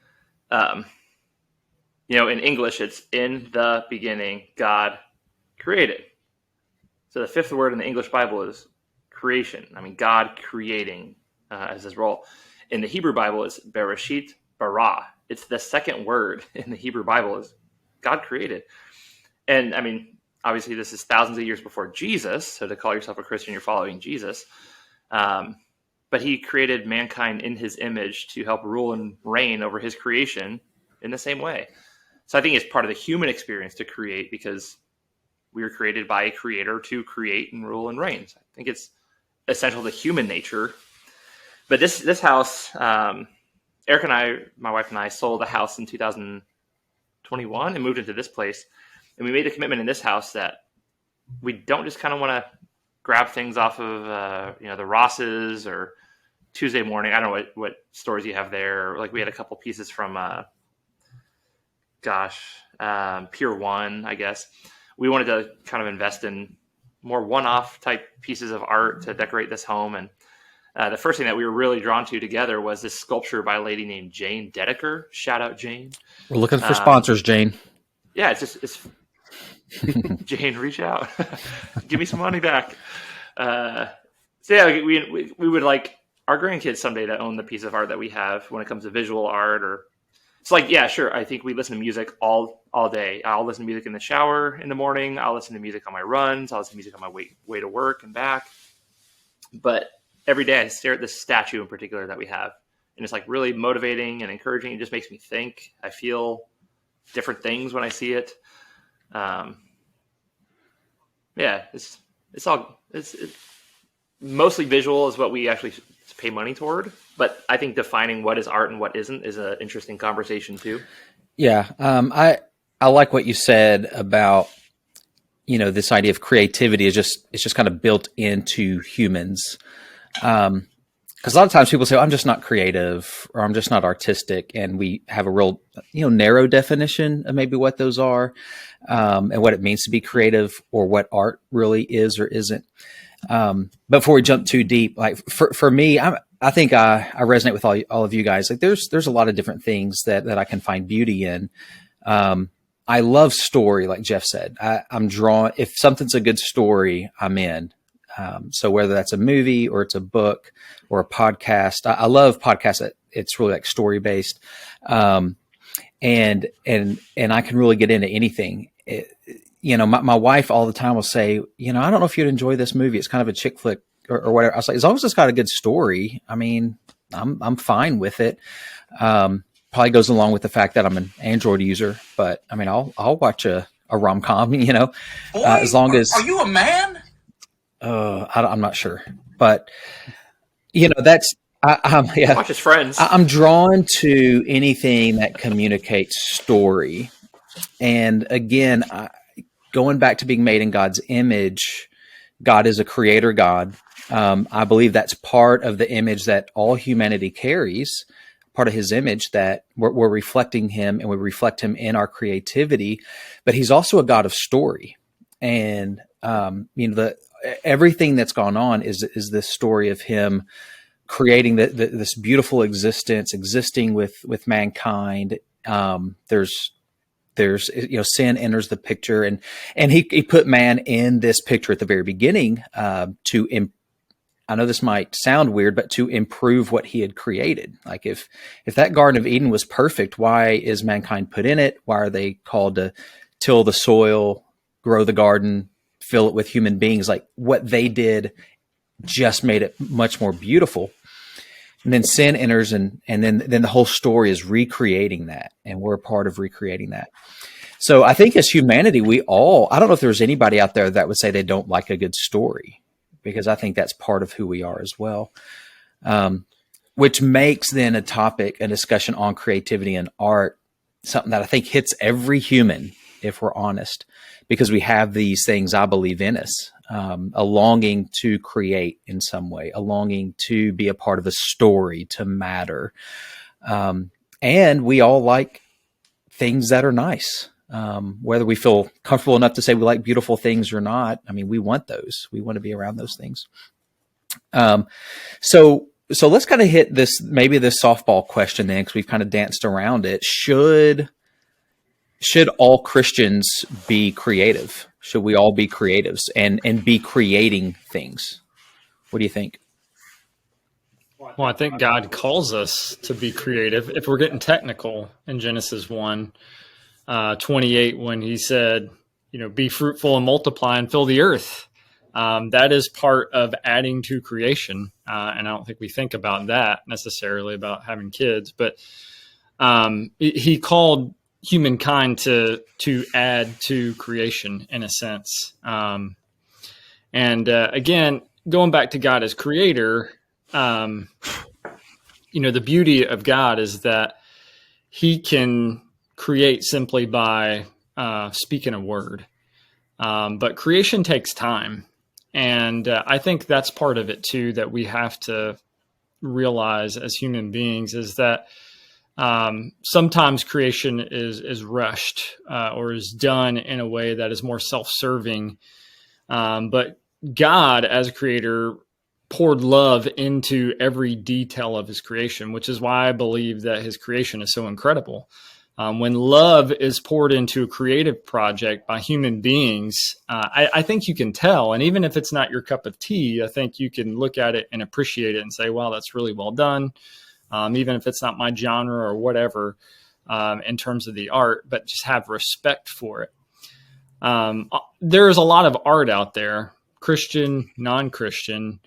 in English, it's in the beginning, God created. So the fifth word in the English Bible is creation. I mean, God creating as his role. In the Hebrew Bible, it's Bereshit bara. It's the second word in the Hebrew Bible is God created. And I mean, obviously this is thousands of years before Jesus. So to call yourself a Christian, you're following Jesus. But he created mankind in his image to help rule and reign over his creation in the same way. So I think it's part of the human experience to create because we were created by a creator to create and rule and reign. So I think it's essential to human nature. But this house, Eric and I, my wife and I, sold a house in 2021 and moved into this place. And we made a commitment in this house that we don't just kind of want to grab things off of, the Rosses or Tuesday Morning. I don't know what stores you have there. Like we had a couple pieces from, Pier 1, I guess. We wanted to kind of invest in more one-off type pieces of art to decorate this home. And the first thing that we were really drawn to together was this sculpture by a lady named Jane Dedeker. Shout out, Jane. We're looking for sponsors, Jane. Yeah, it's Jane, reach out. Give me some money back. So yeah, we would like our grandkids someday to own the piece of art that we have when it comes to visual art. Or it's like, yeah, sure. I think we listen to music all day. I'll listen to music in the shower in the morning. I'll listen to music on my runs. I'll listen to music on my way to work and back. But every day I stare at this statue in particular that we have. And it's like really motivating and encouraging. It just makes me think. I feel different things when I see it. It's mostly visual is what we actually pay money toward. But I think defining what is art and what isn't is an interesting conversation too. Yeah. I like what you said about, this idea of creativity it's just kind of built into humans. Because a lot of times people say, I'm just not creative or I'm just not artistic. And we have a real, narrow definition of maybe what those are and what it means to be creative or what art really is or isn't. But before we jump too deep, like for me, I think I resonate with all of you guys. Like there's a lot of different things that I can find beauty in. I love story, like Jeff said. I'm drawn, if something's a good story, I'm in. So whether that's a movie or it's a book or a podcast, I love podcasts that it's really like story based. And I can really get into anything. My wife all the time will say, I don't know if you'd enjoy this movie. It's kind of a chick flick or whatever. I was like, as long as it's got a good story, I mean, I'm fine with it. Probably goes along with the fact that I'm an Android user, but I mean, I'll watch a rom-com, as long as. Are you a man? I'm not sure, but that's. Yeah. Watch his Friends. I'm drawn to anything that communicates story, and again, going back to being made in God's image, God is a creator God. I believe that's part of the image that all humanity carries. Part of his image, that we're reflecting him, and we reflect him in our creativity, but he's also a God of story. And, everything that's gone on is this story of him creating this beautiful existing with mankind. There's sin enters the picture, and he put man in this picture at the very beginning, I know this might sound weird, but to improve what he had created. Like if that Garden of Eden was perfect, why is mankind put in it? Why are they called to till the soil, grow the garden, fill it with human beings? Like what they did just made it much more beautiful. And then sin enters, and then the whole story is recreating that. And we're a part of recreating that. So I think as humanity, I don't know if there's anybody out there that would say they don't like a good story, because I think that's part of who we are as well. Which makes then a discussion on creativity and art, something that I think hits every human, if we're honest, because we have these things, I believe, in us, a longing to create in some way, a longing to be a part of a story, to matter. And we all like things that are nice. Whether we feel comfortable enough to say we like beautiful things or not, I mean, we want those. We want to be around those things. So let's kind of hit this softball question then, because we've kind of danced around it. Should all Christians be creative? Should we all be creatives and be creating things? What do you think? Well, I think God calls us to be creative. If we're getting technical in Genesis 1:28, when he said, be fruitful and multiply and fill the earth. That is part of adding to creation. And I don't think we think about that necessarily about having kids, but he called humankind to add to creation in a sense. Again, going back to God as creator, the beauty of God is that he can create simply by speaking a word. But creation takes time. And I think that's part of it too, that we have to realize as human beings, is that sometimes creation is rushed or is done in a way that is more self-serving. But God as a creator poured love into every detail of his creation, which is why I believe that his creation is so incredible. When love is poured into a creative project by human beings, I think you can tell. And even if it's not your cup of tea, I think you can look at it and appreciate it and say, wow, that's really well done. Even if it's not my genre or whatever, in terms of the art, but just have respect for it. There's a lot of art out there, Christian, non-Christian,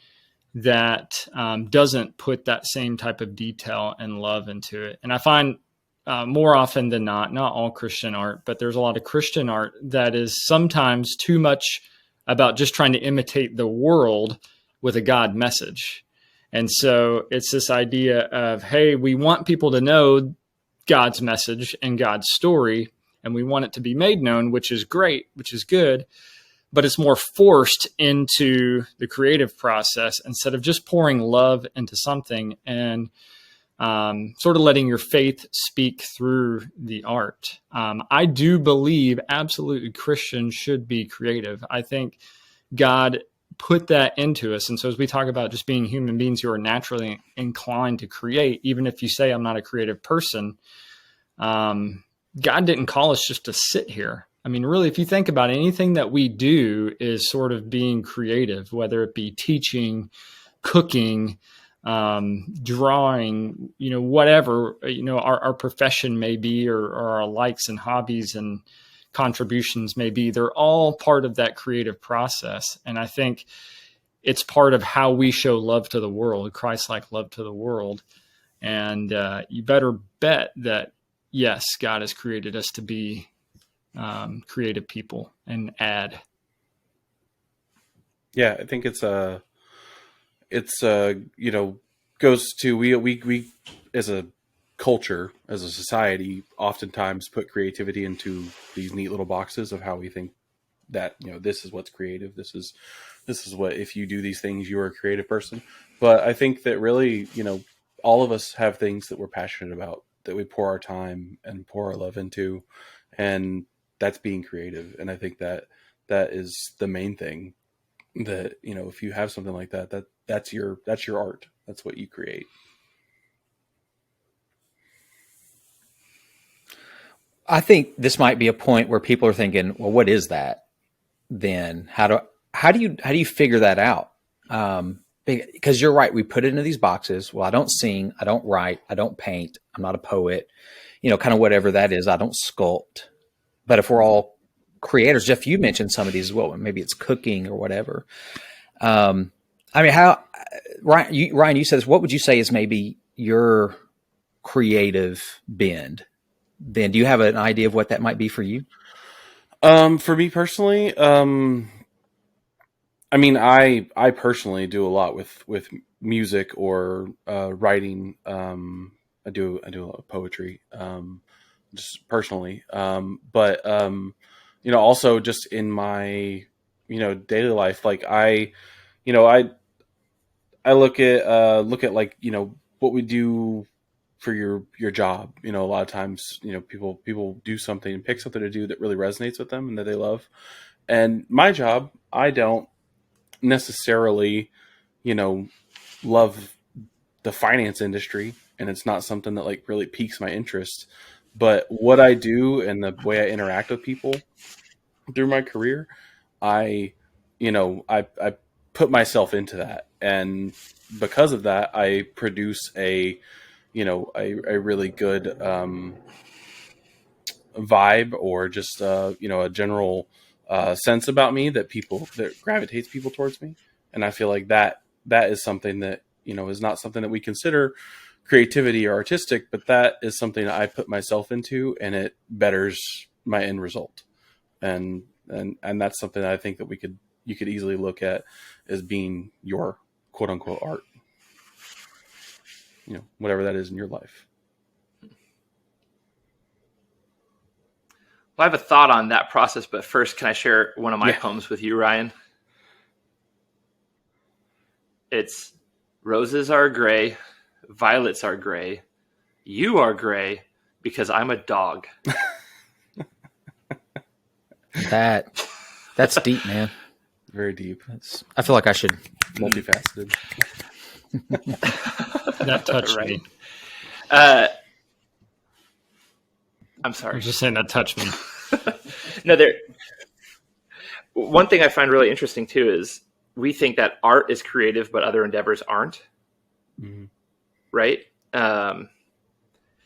that doesn't put that same type of detail and love into it. And I find more often than not all Christian art, but there's a lot of Christian art that is sometimes too much about just trying to imitate the world with a God message. And so it's this idea of, hey, we want people to know God's message and God's story, and we want it to be made known, which is great, which is good, but it's more forced into the creative process instead of just pouring love into something and sort of letting your faith speak through the art. I do believe absolutely Christians should be creative. I think God put that into us. And so as we talk about just being human beings who are naturally inclined to create, even if you say I'm not a creative person, God didn't call us just to sit here. I mean, really, if you think about it, anything that we do is sort of being creative, whether it be teaching, cooking, drawing, whatever, our profession may be, or our likes and hobbies and contributions may be. They're all part of that creative process. And I think it's part of how we show love to the world, Christ-like love to the world. And you better bet that, yes, God has created us to be creative people and add. Yeah, I think it's goes to we as a culture, as a society, oftentimes put creativity into these neat little boxes of how we think that, this is what's creative. This is what, if you do these things, you're a creative person. But I think that really, all of us have things that we're passionate about, that we pour our time and pour our love into, and that's being creative. And I think that is the main thing, that, if you have something like that, that's your art. That's what you create. I think this might be a point where people are thinking, well, what is that then? How do you figure that out? Because you're right. We put it into these boxes. Well, I don't sing. I don't write. I don't paint. I'm not a poet, kind of whatever that is. I don't sculpt. But if we're all creators, Jeff, you mentioned some of these as well. Maybe it's cooking or whatever. Ryan, you said this, what would you say is maybe your creative bend? Then do you have an idea of what that might be for you? For me personally, I personally do a lot with music or writing. I do a lot of poetry, just personally. But also just in my daily life, like I look at like what we do for your job. A lot of times, people do something and pick something to do that really resonates with them and that they love. And my job, I don't necessarily, love the finance industry, and it's not something that like really piques my interest. But what I do and the way I interact with people through my career, I put myself into that. And because of that, I produce a really good vibe, or just a general sense about me that gravitates people towards me. And I feel like that is something that is not something that we consider creativity or artistic, but that is something that I put myself into, and it betters my end result. And that's something that I think that you could easily look at as being your quote unquote art. Whatever that is in your life. Well, I have a thought on that process, but first, can I share one of my poems with you, Ryan? It's: roses are gray, violets are gray, you are gray because I'm a dog. That's deep, man. Very deep. I feel like I should multifaceted. That touched me. I'm sorry. I was just saying that touched me. No, one thing I find really interesting too is we think that art is creative, but other endeavors aren't. Mm-hmm. Right?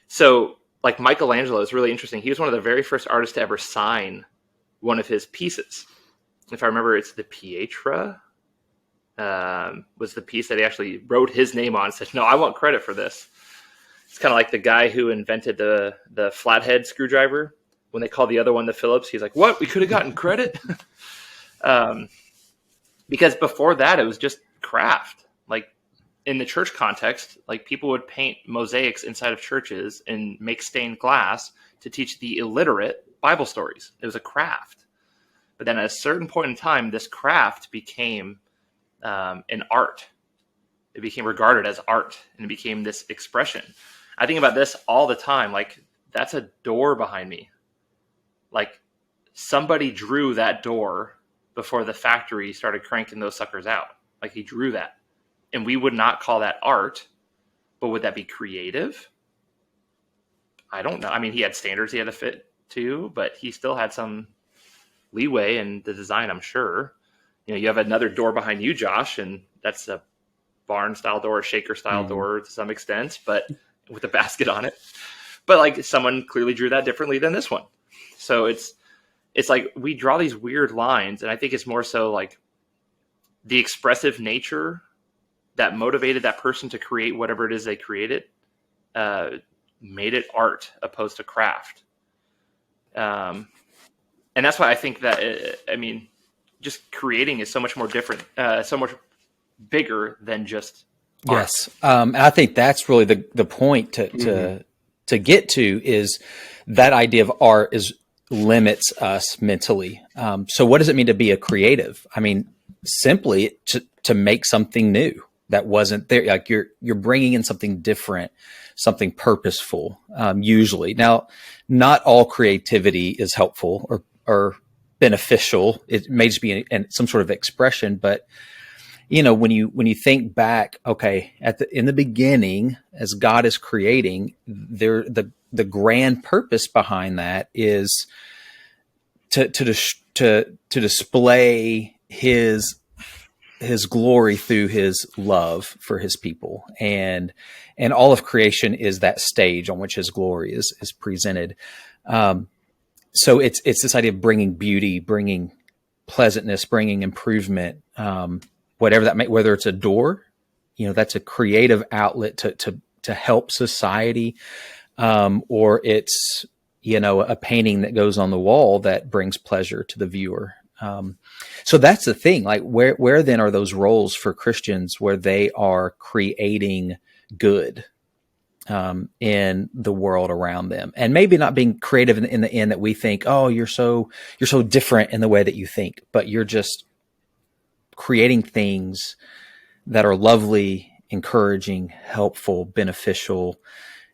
So like Michelangelo is really interesting. He was one of the very first artists to ever sign one of his pieces. If I remember, it's the Pietra. Was the piece that he actually wrote his name on and said, no, I want credit for this. It's kind of like the guy who invented the flathead screwdriver. When they called the other one the Phillips, he's like, what? We could have gotten credit? Because before that, it was just craft. Like in the church context, like people would paint mosaics inside of churches and make stained glass to teach the illiterate Bible stories. It was a craft. But then at a certain point in time, this craft became an art. It became regarded as art, and it became this expression. I think about this all the time. Like, that's a door behind me. Like, somebody drew that door before the factory started cranking those suckers out. Like he drew that. And we would not call that art, but would that be creative? I don't know. I mean, he had standards he had to fit to, but he still had some leeway in the design, I'm sure. You know, you have another door behind you, Josh, and that's a barn style door, shaker style door to some extent, but with a basket on it. But like someone clearly drew that differently than this one. So it's like we draw these weird lines, and I think it's more so like the expressive nature that motivated that person to create whatever it is they created, made it art opposed to craft. And that's why I think that, I mean, just creating is so much more different, so much bigger than just art. Yes. I think that's really the point to get to, is that idea of art limits us mentally. So what does it mean to be a creative? I mean, simply to make something new that wasn't there. Like you're bringing in something different, something purposeful. Usually, now, not all creativity is helpful or beneficial. It may just be some sort of expression, but you know, when you think back, okay, in the beginning, as God is creating, the grand purpose behind that is to display his glory through his love for his people, and all of creation is that stage on which his glory is presented. So it's this idea of bringing beauty, bringing pleasantness, bringing improvement, whatever that may, whether it's a door, you know, that's a creative outlet to help society, or it's, you know, a painting that goes on the wall that brings pleasure to the viewer. So that's the thing, like where then are those roles for Christians where they are creating good in the world around them, and maybe not being creative in the end that we think, oh, you're so different in the way that you think, but you're just creating things that are lovely, encouraging, helpful, beneficial.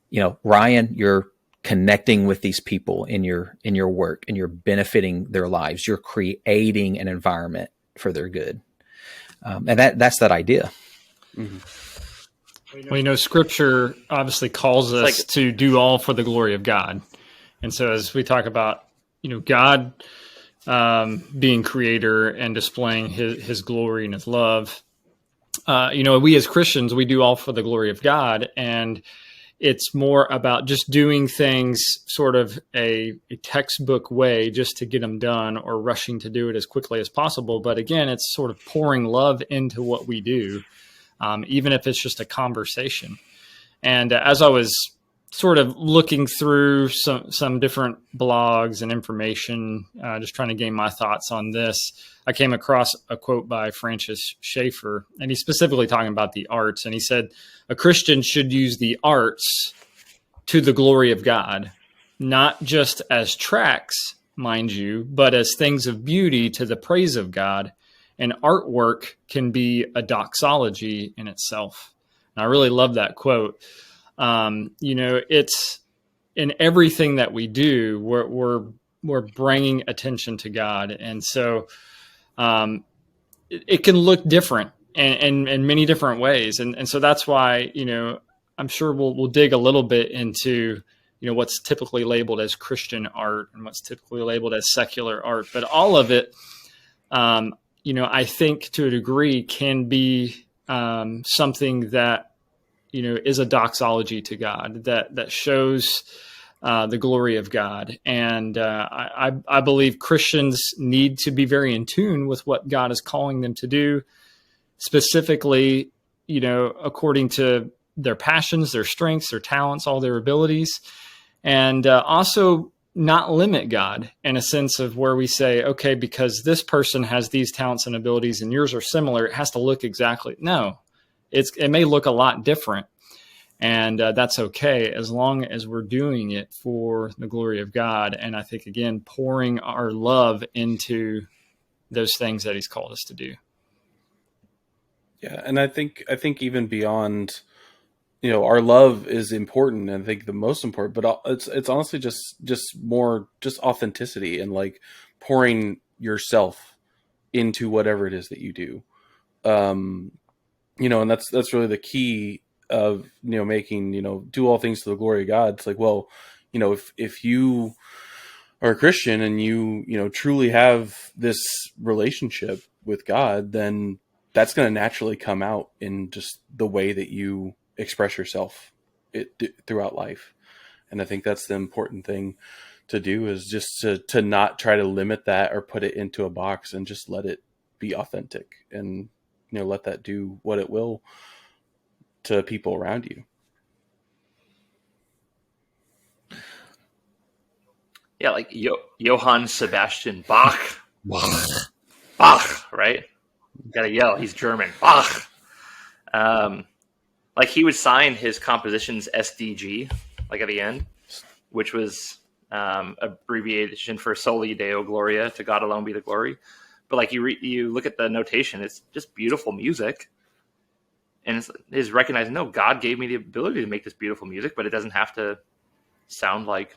You know, Ryan, you're connecting with these people in your work, and you're benefiting their lives. You're creating an environment for their good. And that's that idea. Mm-hmm. Well, you know, Scripture obviously calls us to do all for the glory of God. And so as we talk about, you know, God being creator and displaying his glory and his love, you know, we as Christians, we do all for the glory of God. And it's more about just doing things sort of a textbook way just to get them done, or rushing to do it as quickly as possible. But again, it's sort of pouring love into what we do, even if it's just a conversation. And as I was sort of looking through some different blogs and information, just trying to gain my thoughts on this, I came across a quote by Francis Schaeffer, and he's specifically talking about the arts. And he said, a Christian should use the arts to the glory of God, not just as tracks, mind you, but as things of beauty to the praise of God. And artwork can be a doxology in itself. And I really love that quote. You know, it's in everything that we do, we're bringing attention to God. And so it can look different and in many different ways. And so that's why, you know, I'm sure we'll dig a little bit into, you know, what's typically labeled as Christian art and what's typically labeled as secular art. But all of it, you know, I think to a degree can be something that, you know, is a doxology to God that shows the glory of God. And I believe Christians need to be very in tune with what God is calling them to do, specifically, you know, according to their passions, their strengths, their talents, all their abilities, and also not limit God in a sense of where we say, okay, because this person has these talents and abilities and yours are similar, it has to look exactly. No, it may look a lot different. And that's okay, as long as we're doing it for the glory of God. And I think, again, pouring our love into those things that he's called us to do. Yeah. And I think even beyond, you know, our love is important, and I think the most important, but it's honestly just more authenticity and like pouring yourself into whatever it is that you do. And that's really the key of, making, do all things to the glory of God. It's like, well, if you are a Christian and you truly have this relationship with God, then that's going to naturally come out in just the way that you express yourself throughout life. And I think that's the important thing to do, is just to not try to limit that or put it into a box, and just let it be authentic, and let that do what it will to people around you. Yeah, like Johann Sebastian Bach. Bach, right? You gotta yell. He's German. Bach. Like he would sign his compositions SDG, like at the end, which was abbreviation for Soli Deo Gloria, to God alone be the glory. But like you look at the notation, it's just beautiful music, and it's recognizing, no, God gave me the ability to make this beautiful music, but it doesn't have to sound like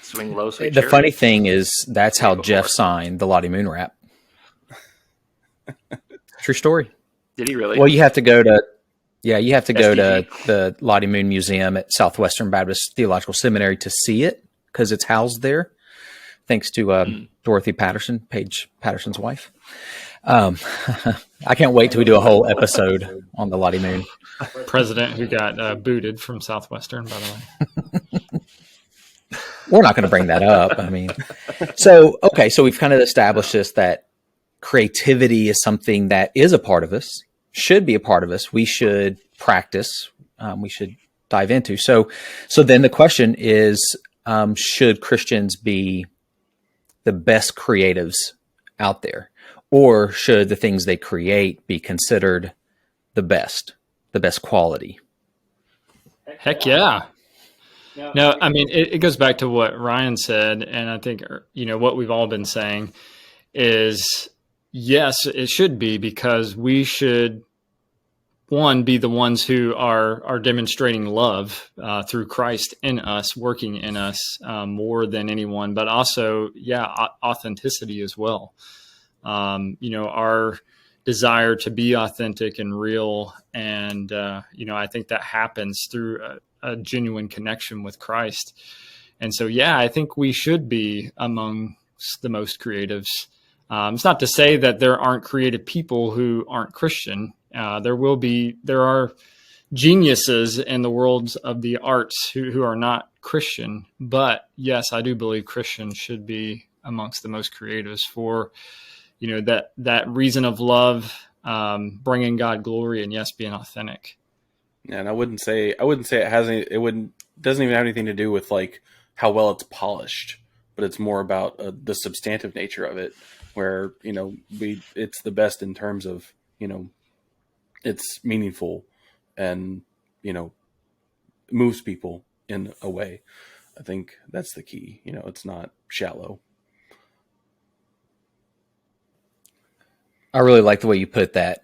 Swing Low, Sweet The Chariot. funny thing is, that's how Jeff signed the Lottie Moon rap. True story. Did he really? Well, you have to go to SDG. the Lottie Moon Museum at Southwestern Baptist Theological Seminary to see it, because it's housed there, thanks to Dorothy Patterson, Paige Patterson's wife. I can't wait till we do a whole episode on the Lottie Moon. President who got booted from Southwestern, by the way. We're not going to bring that up. I mean, so we've kind of established this, that creativity is something that is a part of us, should be a part of us. We should practice. We should dive into. So then the question is, should Christians be the best creatives out there, or should the things they create be considered the best quality? Heck yeah. No, I mean, it goes back to what Ryan said, and I think, what we've all been saying is, yes, it should be, because we should, one, be the ones who are demonstrating love through Christ in us, working in us more than anyone, but also, authenticity as well. Our desire to be authentic and real, and I think that happens through a genuine connection with Christ. And so, I think we should be among the most creatives. It's not to say that there aren't creative people who aren't Christian. There are geniuses in the worlds of the arts who are not Christian. But yes, I do believe Christians should be amongst the most creatives for, that reason of love, bringing God glory, and yes, being authentic. And I wouldn't say it doesn't even have anything to do with like how well it's polished, but it's more about the substantive nature of it, where, it's the best in terms of, it's meaningful and, moves people in a way. I think that's the key. It's not shallow. I really like the way you put that.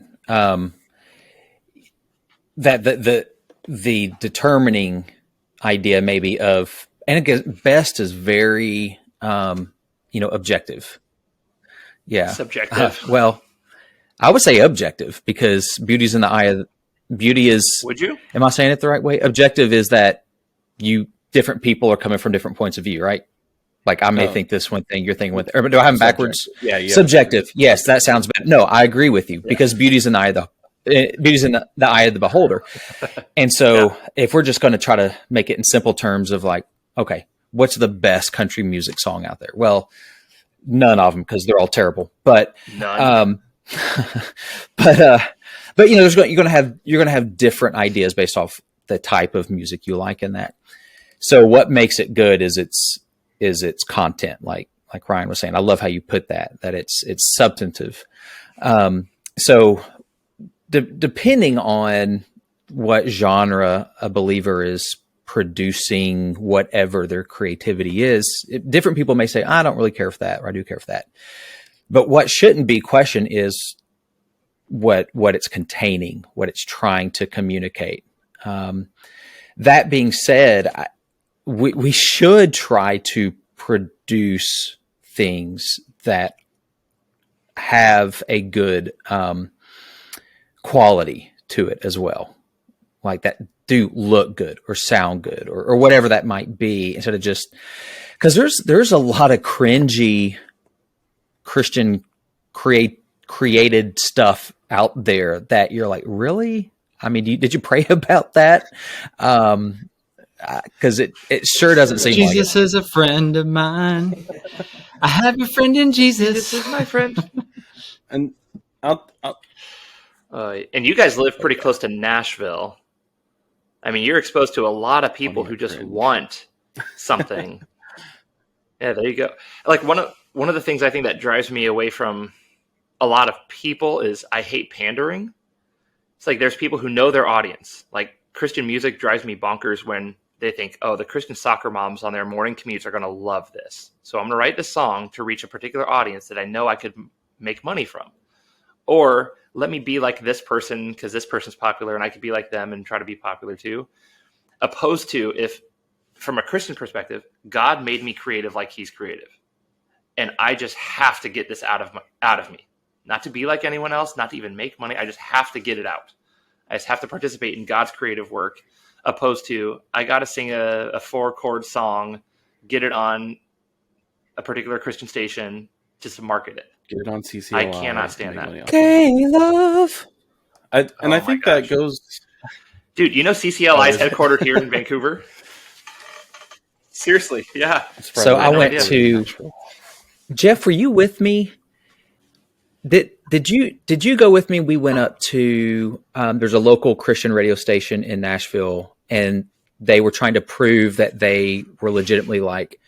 That the determining idea maybe of, and again, best is very objective. Yeah. Subjective. Well, I would say objective, because beauty is in the eye of beauty is. Would you? Am I saying it the right way? Objective is that different people are coming from different points of view, right? Like I may think this one thing, you're thinking with, or do I have them backwards? Yeah. Subjective. Yes, that sounds better. No, I agree with you, because beauty's in the eye of the eye of the beholder. And so if we're just going to try to make it in simple terms of like, okay, what's the best country music song out there? Well, none of them, because they're all terrible. But None. but you're going to have different ideas based off the type of music you like in that. So what makes it good is its content, like Ryan was saying. I love how you put that it's substantive. So depending on what genre a believer is producing, whatever their creativity is, different people may say, I don't really care for that, or I do care for that. But what shouldn't be questioned is what it's containing, what it's trying to communicate. That being said, we should try to produce things that have a good quality to it as well, like that do look good or sound good or whatever that might be, instead of just because there's a lot of cringy Christian created stuff out there that you're like, really? I mean, did you pray about that? Because it sure doesn't seem like Jesus is a friend of mine. I have a friend in Jesus. This is my friend. And and you guys live pretty close to Nashville. I mean, you're exposed to a lot of people who just want something. Yeah, there you go. Like one of the things I think that drives me away from a lot of people is I hate pandering. It's like there's people who know their audience. Like Christian music drives me bonkers when they think, oh, the Christian soccer moms on their morning commutes are going to love this. So I'm going to write this song to reach a particular audience that I know I could make money from. Or let me be like this person because this person's popular and I could be like them and try to be popular too. Opposed to if, from a Christian perspective, God made me creative like he's creative. And I just have to get this out of me. Not to be like anyone else, not to even make money. I just have to get it out. I just have to participate in God's creative work. Opposed to, I got to sing a 4-chord song, get it on a particular Christian station just to market it. Get it on CCLI. I cannot stand that. Okay, love. I think that goes... Dude, you know CCLI is headquartered here in Vancouver? Seriously, yeah. So I went to... Jeff, were you with me? Did you go with me? We went up to... there's a local Christian radio station in Nashville, and they were trying to prove that they were legitimately like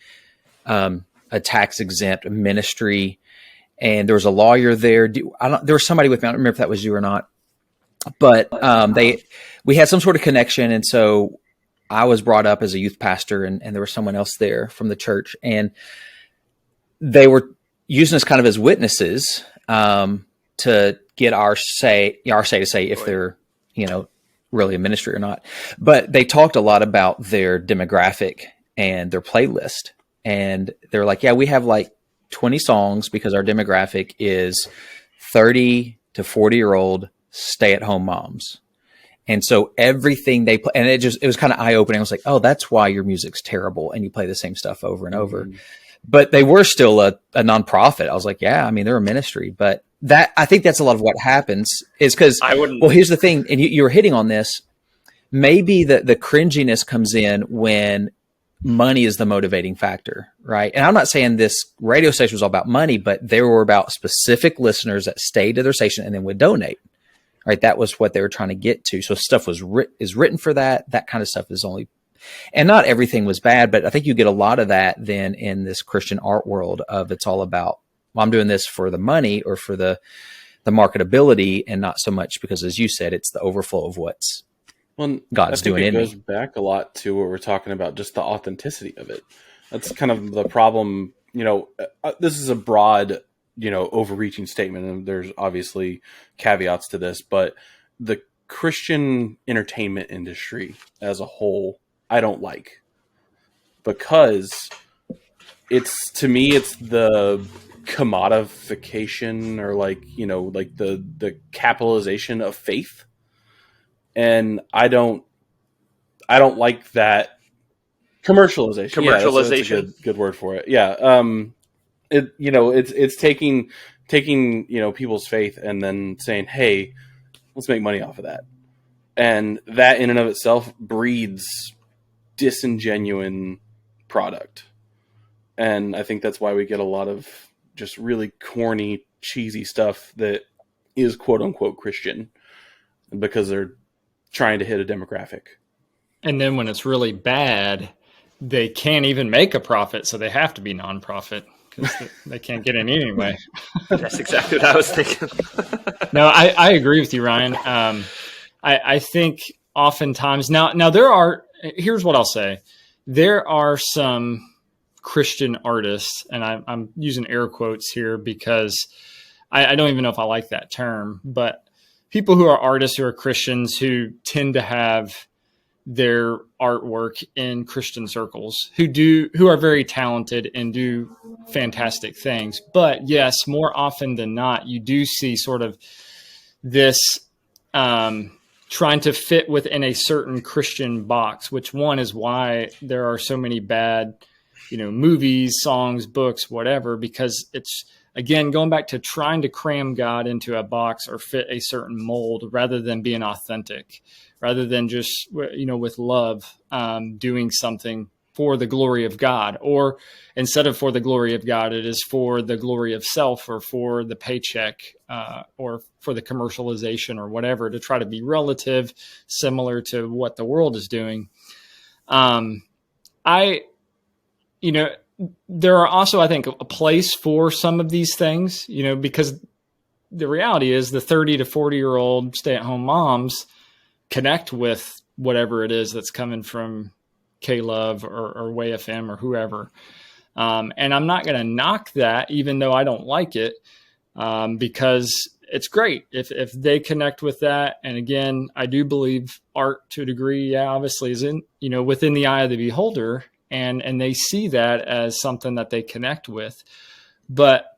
a tax-exempt ministry. And there was a lawyer there. There was somebody with me. I don't remember if that was you or not. But we had some sort of connection. And so I was brought up as a youth pastor, and there was someone else there from the church. And they were using us kind of as witnesses to get our say to say if they're, really a ministry or not. But they talked a lot about their demographic and their playlist. And they're like, yeah, we have like 20 songs because our demographic is 30 to 40-year-old stay-at-home moms. And so everything they play, and it was kind of eye-opening. I was like, oh, that's why your music's terrible and you play the same stuff over and over. But they were still a nonprofit. I was like, yeah, I mean, they're a ministry. But I think that's a lot of what happens is because, well, here's the thing, and you were hitting on this. Maybe the cringiness comes in when money is the motivating factor, right? And I'm not saying this radio station was all about money, but they were about specific listeners that stayed to their station and then would donate, right? That was what they were trying to get to. So stuff is written for that. That kind of stuff is only, and not everything was bad, but I think you get a lot of that then in this Christian art world of it's all about, well, I'm doing this for the money or for the marketability, and not so much because, as you said, it's the overflow of what's God's doing in me. It goes back a lot to what we're talking about, just the authenticity of it. That's kind of the problem. This is a broad, overreaching statement, and there's obviously caveats to this, but the Christian entertainment industry as a whole, I don't like, because to me, it's the commodification or like the capitalization of faith. And I don't like that commercialization. Yeah, that's a good word for it. Yeah. It's taking people's faith and then saying, hey, let's make money off of that. And that in and of itself breeds disingenuine product. And I think that's why we get a lot of just really corny, cheesy stuff that is quote unquote Christian, because they're trying to hit a demographic. And then when it's really bad, they can't even make a profit, so they have to be nonprofit because they can't get in anyway. That's exactly what I was thinking. No, I agree with you, Ryan. I think oftentimes now here's what I'll say. There are some Christian artists, and I'm using air quotes here because I don't even know if I like that term, but people who are artists who are Christians who tend to have their artwork in Christian circles who are very talented and do fantastic things. But yes, more often than not, you do see sort of this trying to fit within a certain Christian box, which one is why there are so many bad, movies, songs, books, whatever, because it's, again, going back to trying to cram God into a box or fit a certain mold rather than being authentic, rather than just, with love, doing something for the glory of God, or instead of for the glory of God, it is for the glory of self or for the paycheck or for the commercialization or whatever, to try to be relative, similar to what the world is doing. There are also, I think, a place for some of these things, because the reality is the 30 to 40-year-old stay-at-home moms connect with whatever it is that's coming from K-Love or Way FM or whoever. And I'm not going to knock that, even though I don't like it, because it's great if they connect with that. And again, I do believe art to a degree, obviously is within the eye of the beholder, and they see that as something that they connect with. But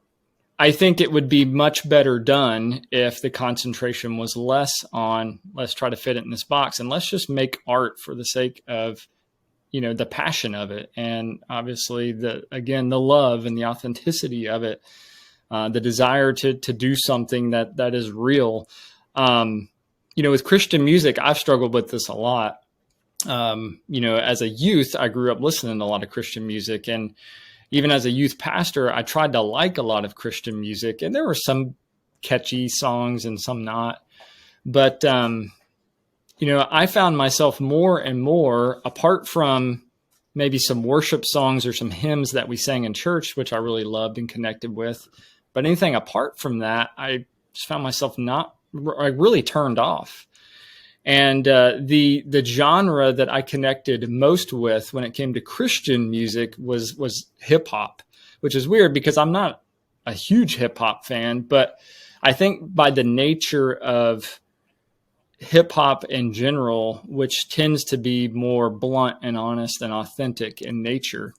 I think it would be much better done if the concentration was less on, let's try to fit it in this box, and let's just make art for the sake of, the passion of it. And obviously the love and the authenticity of it, the desire to do something that is real. With Christian music, I've struggled with this a lot. As a youth, I grew up listening to a lot of Christian music, and even as a youth pastor, I tried to like a lot of Christian music, and there were some catchy songs and some not. But, I found myself more and more, apart from maybe some worship songs or some hymns that we sang in church, which I really loved and connected with. But anything apart from that, I just found myself really turned off. And the genre that I connected most with when it came to Christian music was hip hop, which is weird because I'm not a huge hip hop fan, but I think by the nature of hip hop in general, which tends to be more blunt and honest and authentic in nature,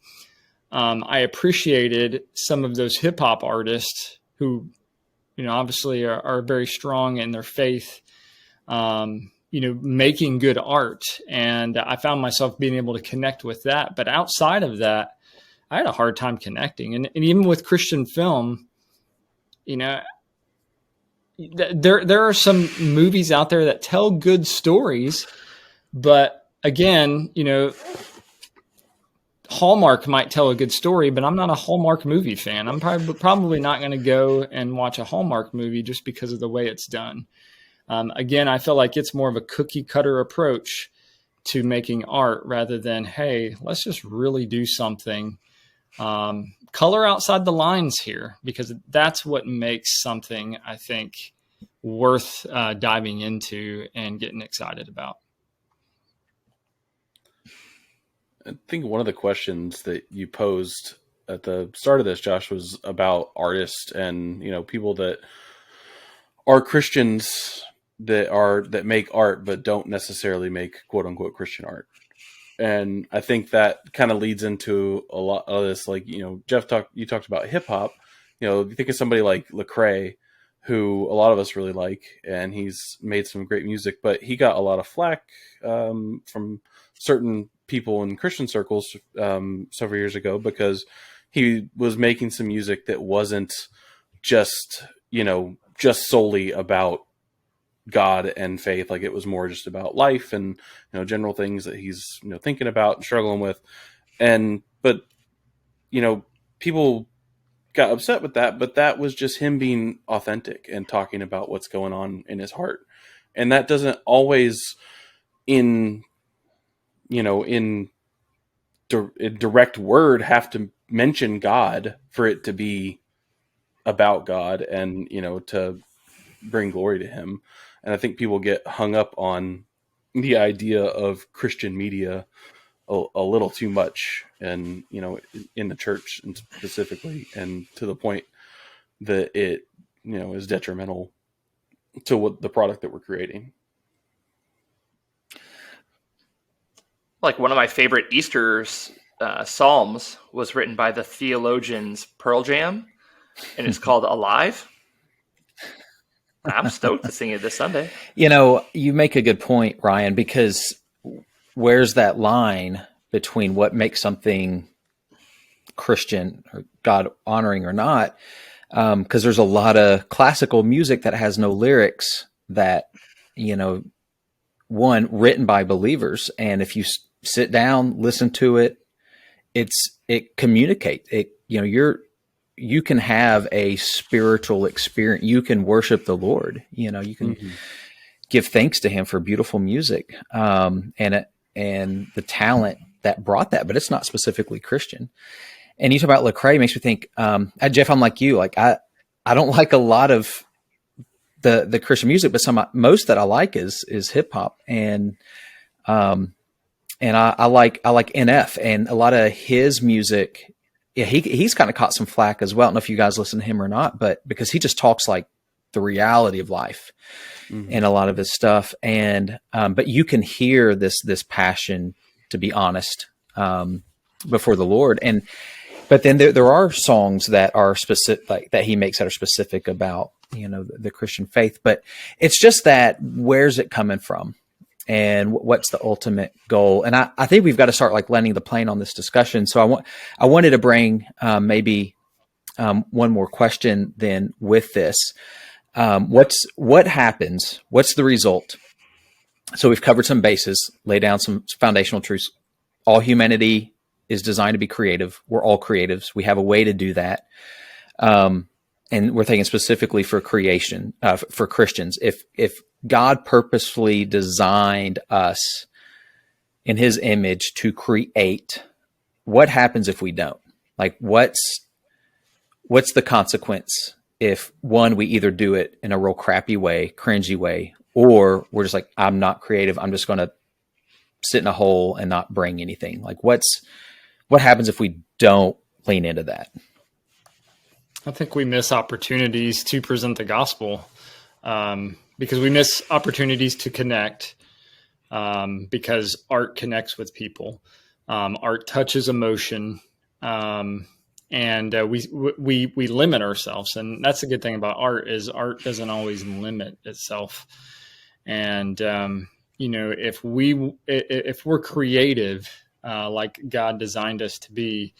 I appreciated some of those hip hop artists who, obviously are very strong in their faith, making good art. And I found myself being able to connect with that. But outside of that, I had a hard time connecting. And even with Christian film, there are some movies out there that tell good stories. But again, Hallmark might tell a good story, but I'm not a Hallmark movie fan. I'm probably not going to go and watch a Hallmark movie just because of the way it's done. Again, I feel like it's more of a cookie cutter approach to making art rather than, hey, let's just really do something. Color outside the lines here, because that's what makes something, I think, worth diving into and getting excited about. I think one of the questions that you posed at the start of this, Josh, was about artists and, people that are Christians that make art, but don't necessarily make quote unquote Christian art. And I think that kind of leads into a lot of this, like, Jeff you talked about hip hop, you think of somebody like Lecrae, who a lot of us really like, and he's made some great music, but he got a lot of flack from certain people in Christian circles several years ago because he was making some music that wasn't just solely about God and faith. Like, it was more just about life and general things that he's thinking about and struggling with. But people got upset with that, but that was just him being authentic and talking about what's going on in his heart. And that doesn't always in direct word have to mention God for it to be about God and, to bring glory to him. And I think people get hung up on the idea of Christian media a little too much, and, in the church and specifically, and to the point that it, is detrimental to what the product that we're creating. Like one of my favorite Easter psalms was written by the theologians Pearl Jam, and it's called Alive. I'm stoked to sing it this Sunday. You know, you make a good point, Ryan, because where's that line between what makes something Christian or God honoring or not? Because there's a lot of classical music that has no lyrics that, you know, one, written by believers. And if you sit down, listen to it, it communicates it. You know, you can have a spiritual experience. You can worship the Lord. You know, you can give thanks to Him for beautiful music, and the talent that brought that. But it's not specifically Christian. And you talk about Lecrae makes me think, Jeff, I'm like you. Like I don't like a lot of the Christian music, but most that I like is hip hop, and I like NF, and a lot of his music. Yeah, he's kind of caught some flack as well. I don't know if you guys listen to him or not, but because he just talks like the reality of life in a lot of his stuff. And, but you can hear this passion, to be honest, before the Lord. But then there are songs that are specific, like that he makes that are specific about, you know, the Christian faith, but it's just that, where's it coming from? And what's the ultimate goal? And I think we've got to start like landing the plane on this discussion. So I wanted to bring maybe one more question then with this. What happens? What's the result? So we've covered some bases, lay down some foundational truths. All humanity is designed to be creative. We're all creatives. We have a way to do that. And we're thinking specifically for creation, for Christians. If God purposefully designed us in His image to create, what happens if we don't? Like, what's the consequence if, one, we either do it in a real crappy way, cringy way, or we're just like, I'm not creative. I'm just going to sit in a hole and not bring anything. Like, what happens if we don't lean into that? I think we miss opportunities to present the gospel, because we miss opportunities to connect, because art connects with people. Art touches emotion, and we limit ourselves. And that's the good thing about art, is art doesn't always limit itself. And, you know, if we're creative, like God designed us to be,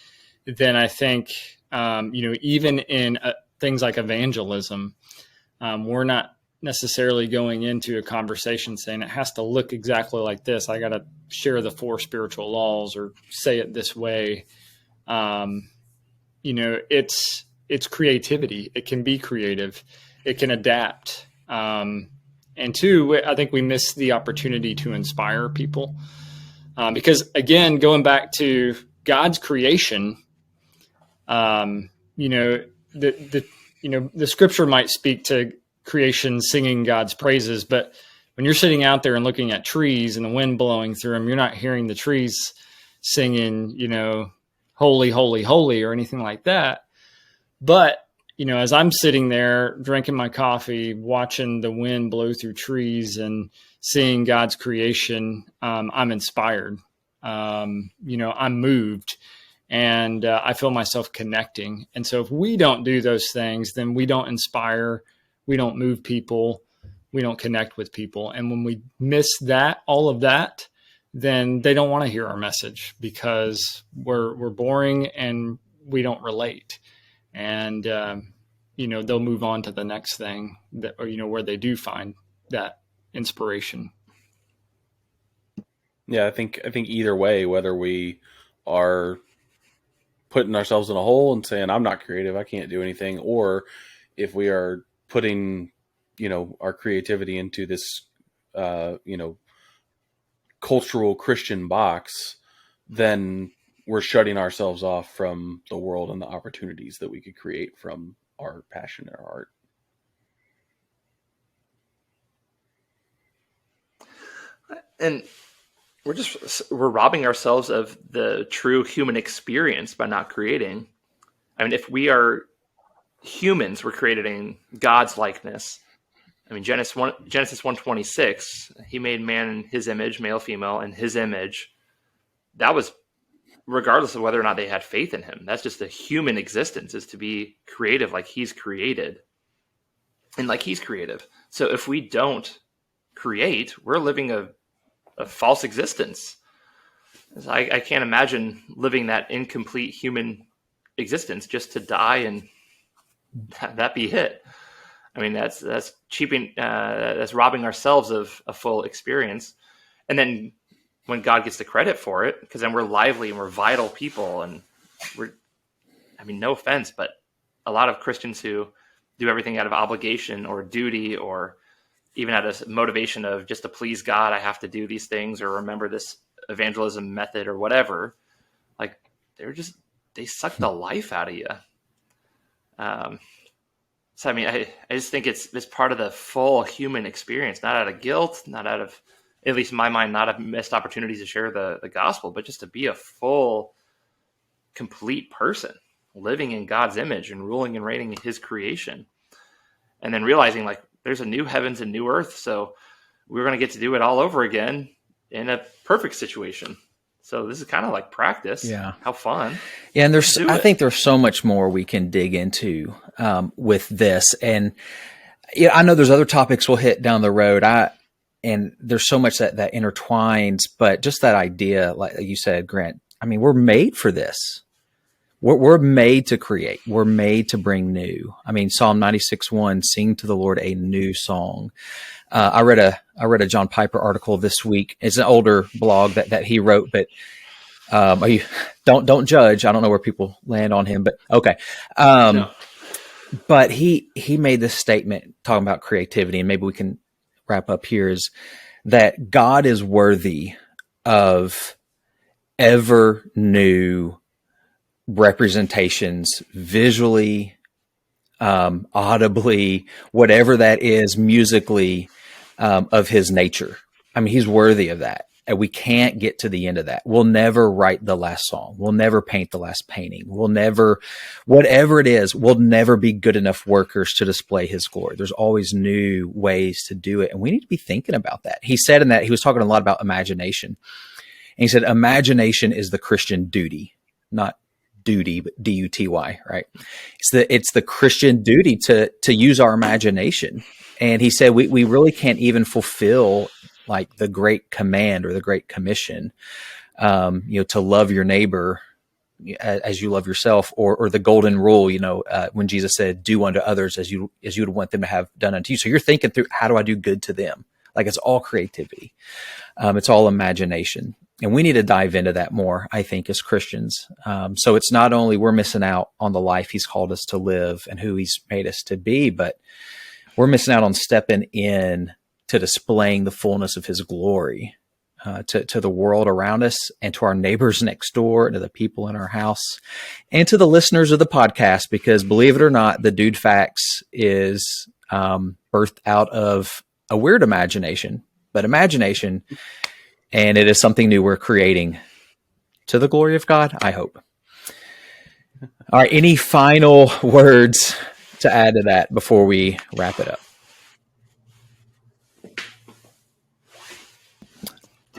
then I think, you know, even in things like evangelism, we're not necessarily going into a conversation saying it has to look exactly like this. I got to share the 4 spiritual laws or say it this way. You know, it's creativity. It can be creative. It can adapt. And 2, I think we miss the opportunity to inspire people. Because again, going back to God's creation, you know, the scripture might speak to creation singing God's praises, but when you're sitting out there and looking at trees and the wind blowing through them, you're not hearing the trees singing, you know, holy, holy, holy, or anything like that. But, you know, as I'm sitting there drinking my coffee, watching the wind blow through trees and seeing God's creation, I'm inspired. You know, I'm moved. And I feel myself connecting. And so if we don't do those things, then we don't inspire, we don't move people, we don't connect with people. And when we miss that, all of that, then they don't want to hear our message, because we're boring and we don't relate. And, you know, they'll move on to the next thing that, or, you know, where they do find that inspiration. Yeah, I think either way, whether we are putting ourselves in a hole and saying, I'm not creative, I can't do anything, or if we are putting, you know, our creativity into this, you know, cultural Christian box, then we're shutting ourselves off from the world and the opportunities that we could create from our passion and our art. And we're robbing ourselves of the true human experience by not creating. I mean, if we are humans, we're created in God's likeness. I mean, Genesis 1:26, He made man in His image, male, female, in His image. that was regardless of whether or not they had faith in him. That's just the human existence, is to be creative like he's created and like he's creative. So if we don't create, we're living a false existence. I can't imagine living that incomplete human existence just to die and that be it. I mean, that's cheaping, that's robbing ourselves of a full experience. And then when God gets the credit for it, because then we're lively and we're vital people, and no offense, but a lot of Christians who do everything out of obligation or duty, or even out of motivation of just to please God, I have to do these things or remember this evangelism method or whatever, like they suck the life out of you. So, I mean, I just think it's part of the full human experience, not out of guilt, not out of, at least in my mind, not of missed opportunities to share the gospel, but just to be a full, complete person living in God's image and ruling and reigning in his creation. And then realizing like there's a new heavens and new earth. So we're going to get to do it all over again in a perfect situation. So this is kind of like practice. Yeah. How fun. Yeah. And I think there's so much more we can dig into with this. And yeah, I know there's other topics we'll hit down the road. And there's so much that intertwines, but just that idea, like you said, Grant, I mean, we're made for this. We're made to create. We're made to bring new. I mean, Psalm 96:1, sing to the Lord a new song. I read a John Piper article this week. It's an older blog that he wrote, but don't judge. I don't know where people land on him, but okay. No. But he made this statement talking about creativity, and maybe we can wrap up here, is that God is worthy of ever new representations, visually, audibly, whatever that is, musically, of his nature. I mean, he's worthy of that. And we can't get to the end of that. We'll never write the last song. We'll never paint the last painting. We'll never, whatever it is, we'll never be good enough workers to display his glory. There's always new ways to do it. And we need to be thinking about that. He said in that, he was talking a lot about imagination. And he said, imagination is the Christian duty, not duty, but D-U-T-Y, right? It's the Christian duty to use our imagination. And he said, we really can't even fulfill like the great command or the great commission, to love your neighbor as you love yourself, or the golden rule, when Jesus said, do unto others as you would want them to have done unto you. So you're thinking through, how do I do good to them? Like, it's all creativity. It's all imagination. And we need to dive into that more, I think, as Christians. So it's not only we're missing out on the life he's called us to live and who he's made us to be, but we're missing out on stepping in to displaying the fullness of his glory to the world around us, and to our neighbors next door, and to the people in our house, and to the listeners of the podcast. Because believe it or not, the DudeFax is birthed out of a weird imagination, but imagination, and it is something new we're creating to the glory of God, I hope. All right, any final words to add to that before we wrap it up?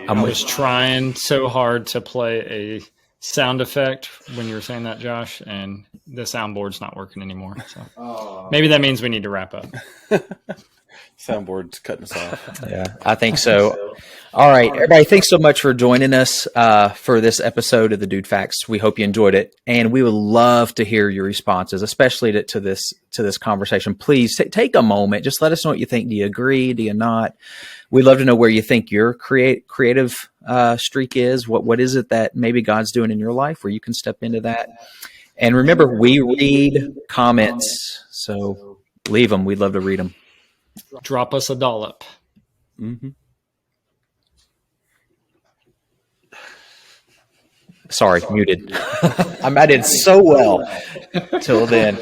I was trying so hard to play a sound effect when you were saying that, Josh, and the soundboard's not working anymore. So maybe that means we need to wrap up. Soundboard's cutting us off. Yeah, I think so. All right, everybody, thanks so much for joining us for this episode of the DudeFax. We hope you enjoyed it, and we would love to hear your responses, especially to this conversation. Please take a moment. Just let us know what you think. Do you agree? Do you not? We'd love to know where you think your creative streak is. What is it that maybe God's doing in your life where you can step into that? And remember, we read comments, so leave them. We'd love to read them. Drop us a dollop. Mm-hmm. Sorry, muted. I did so well till then.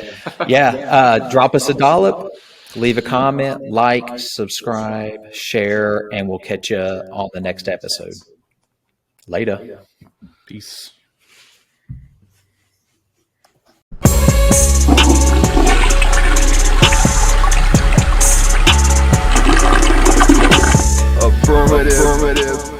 Yeah, drop us a dollop, leave a comment, like, subscribe, share, and we'll catch you on the next episode. Later. Peace. Affirmative.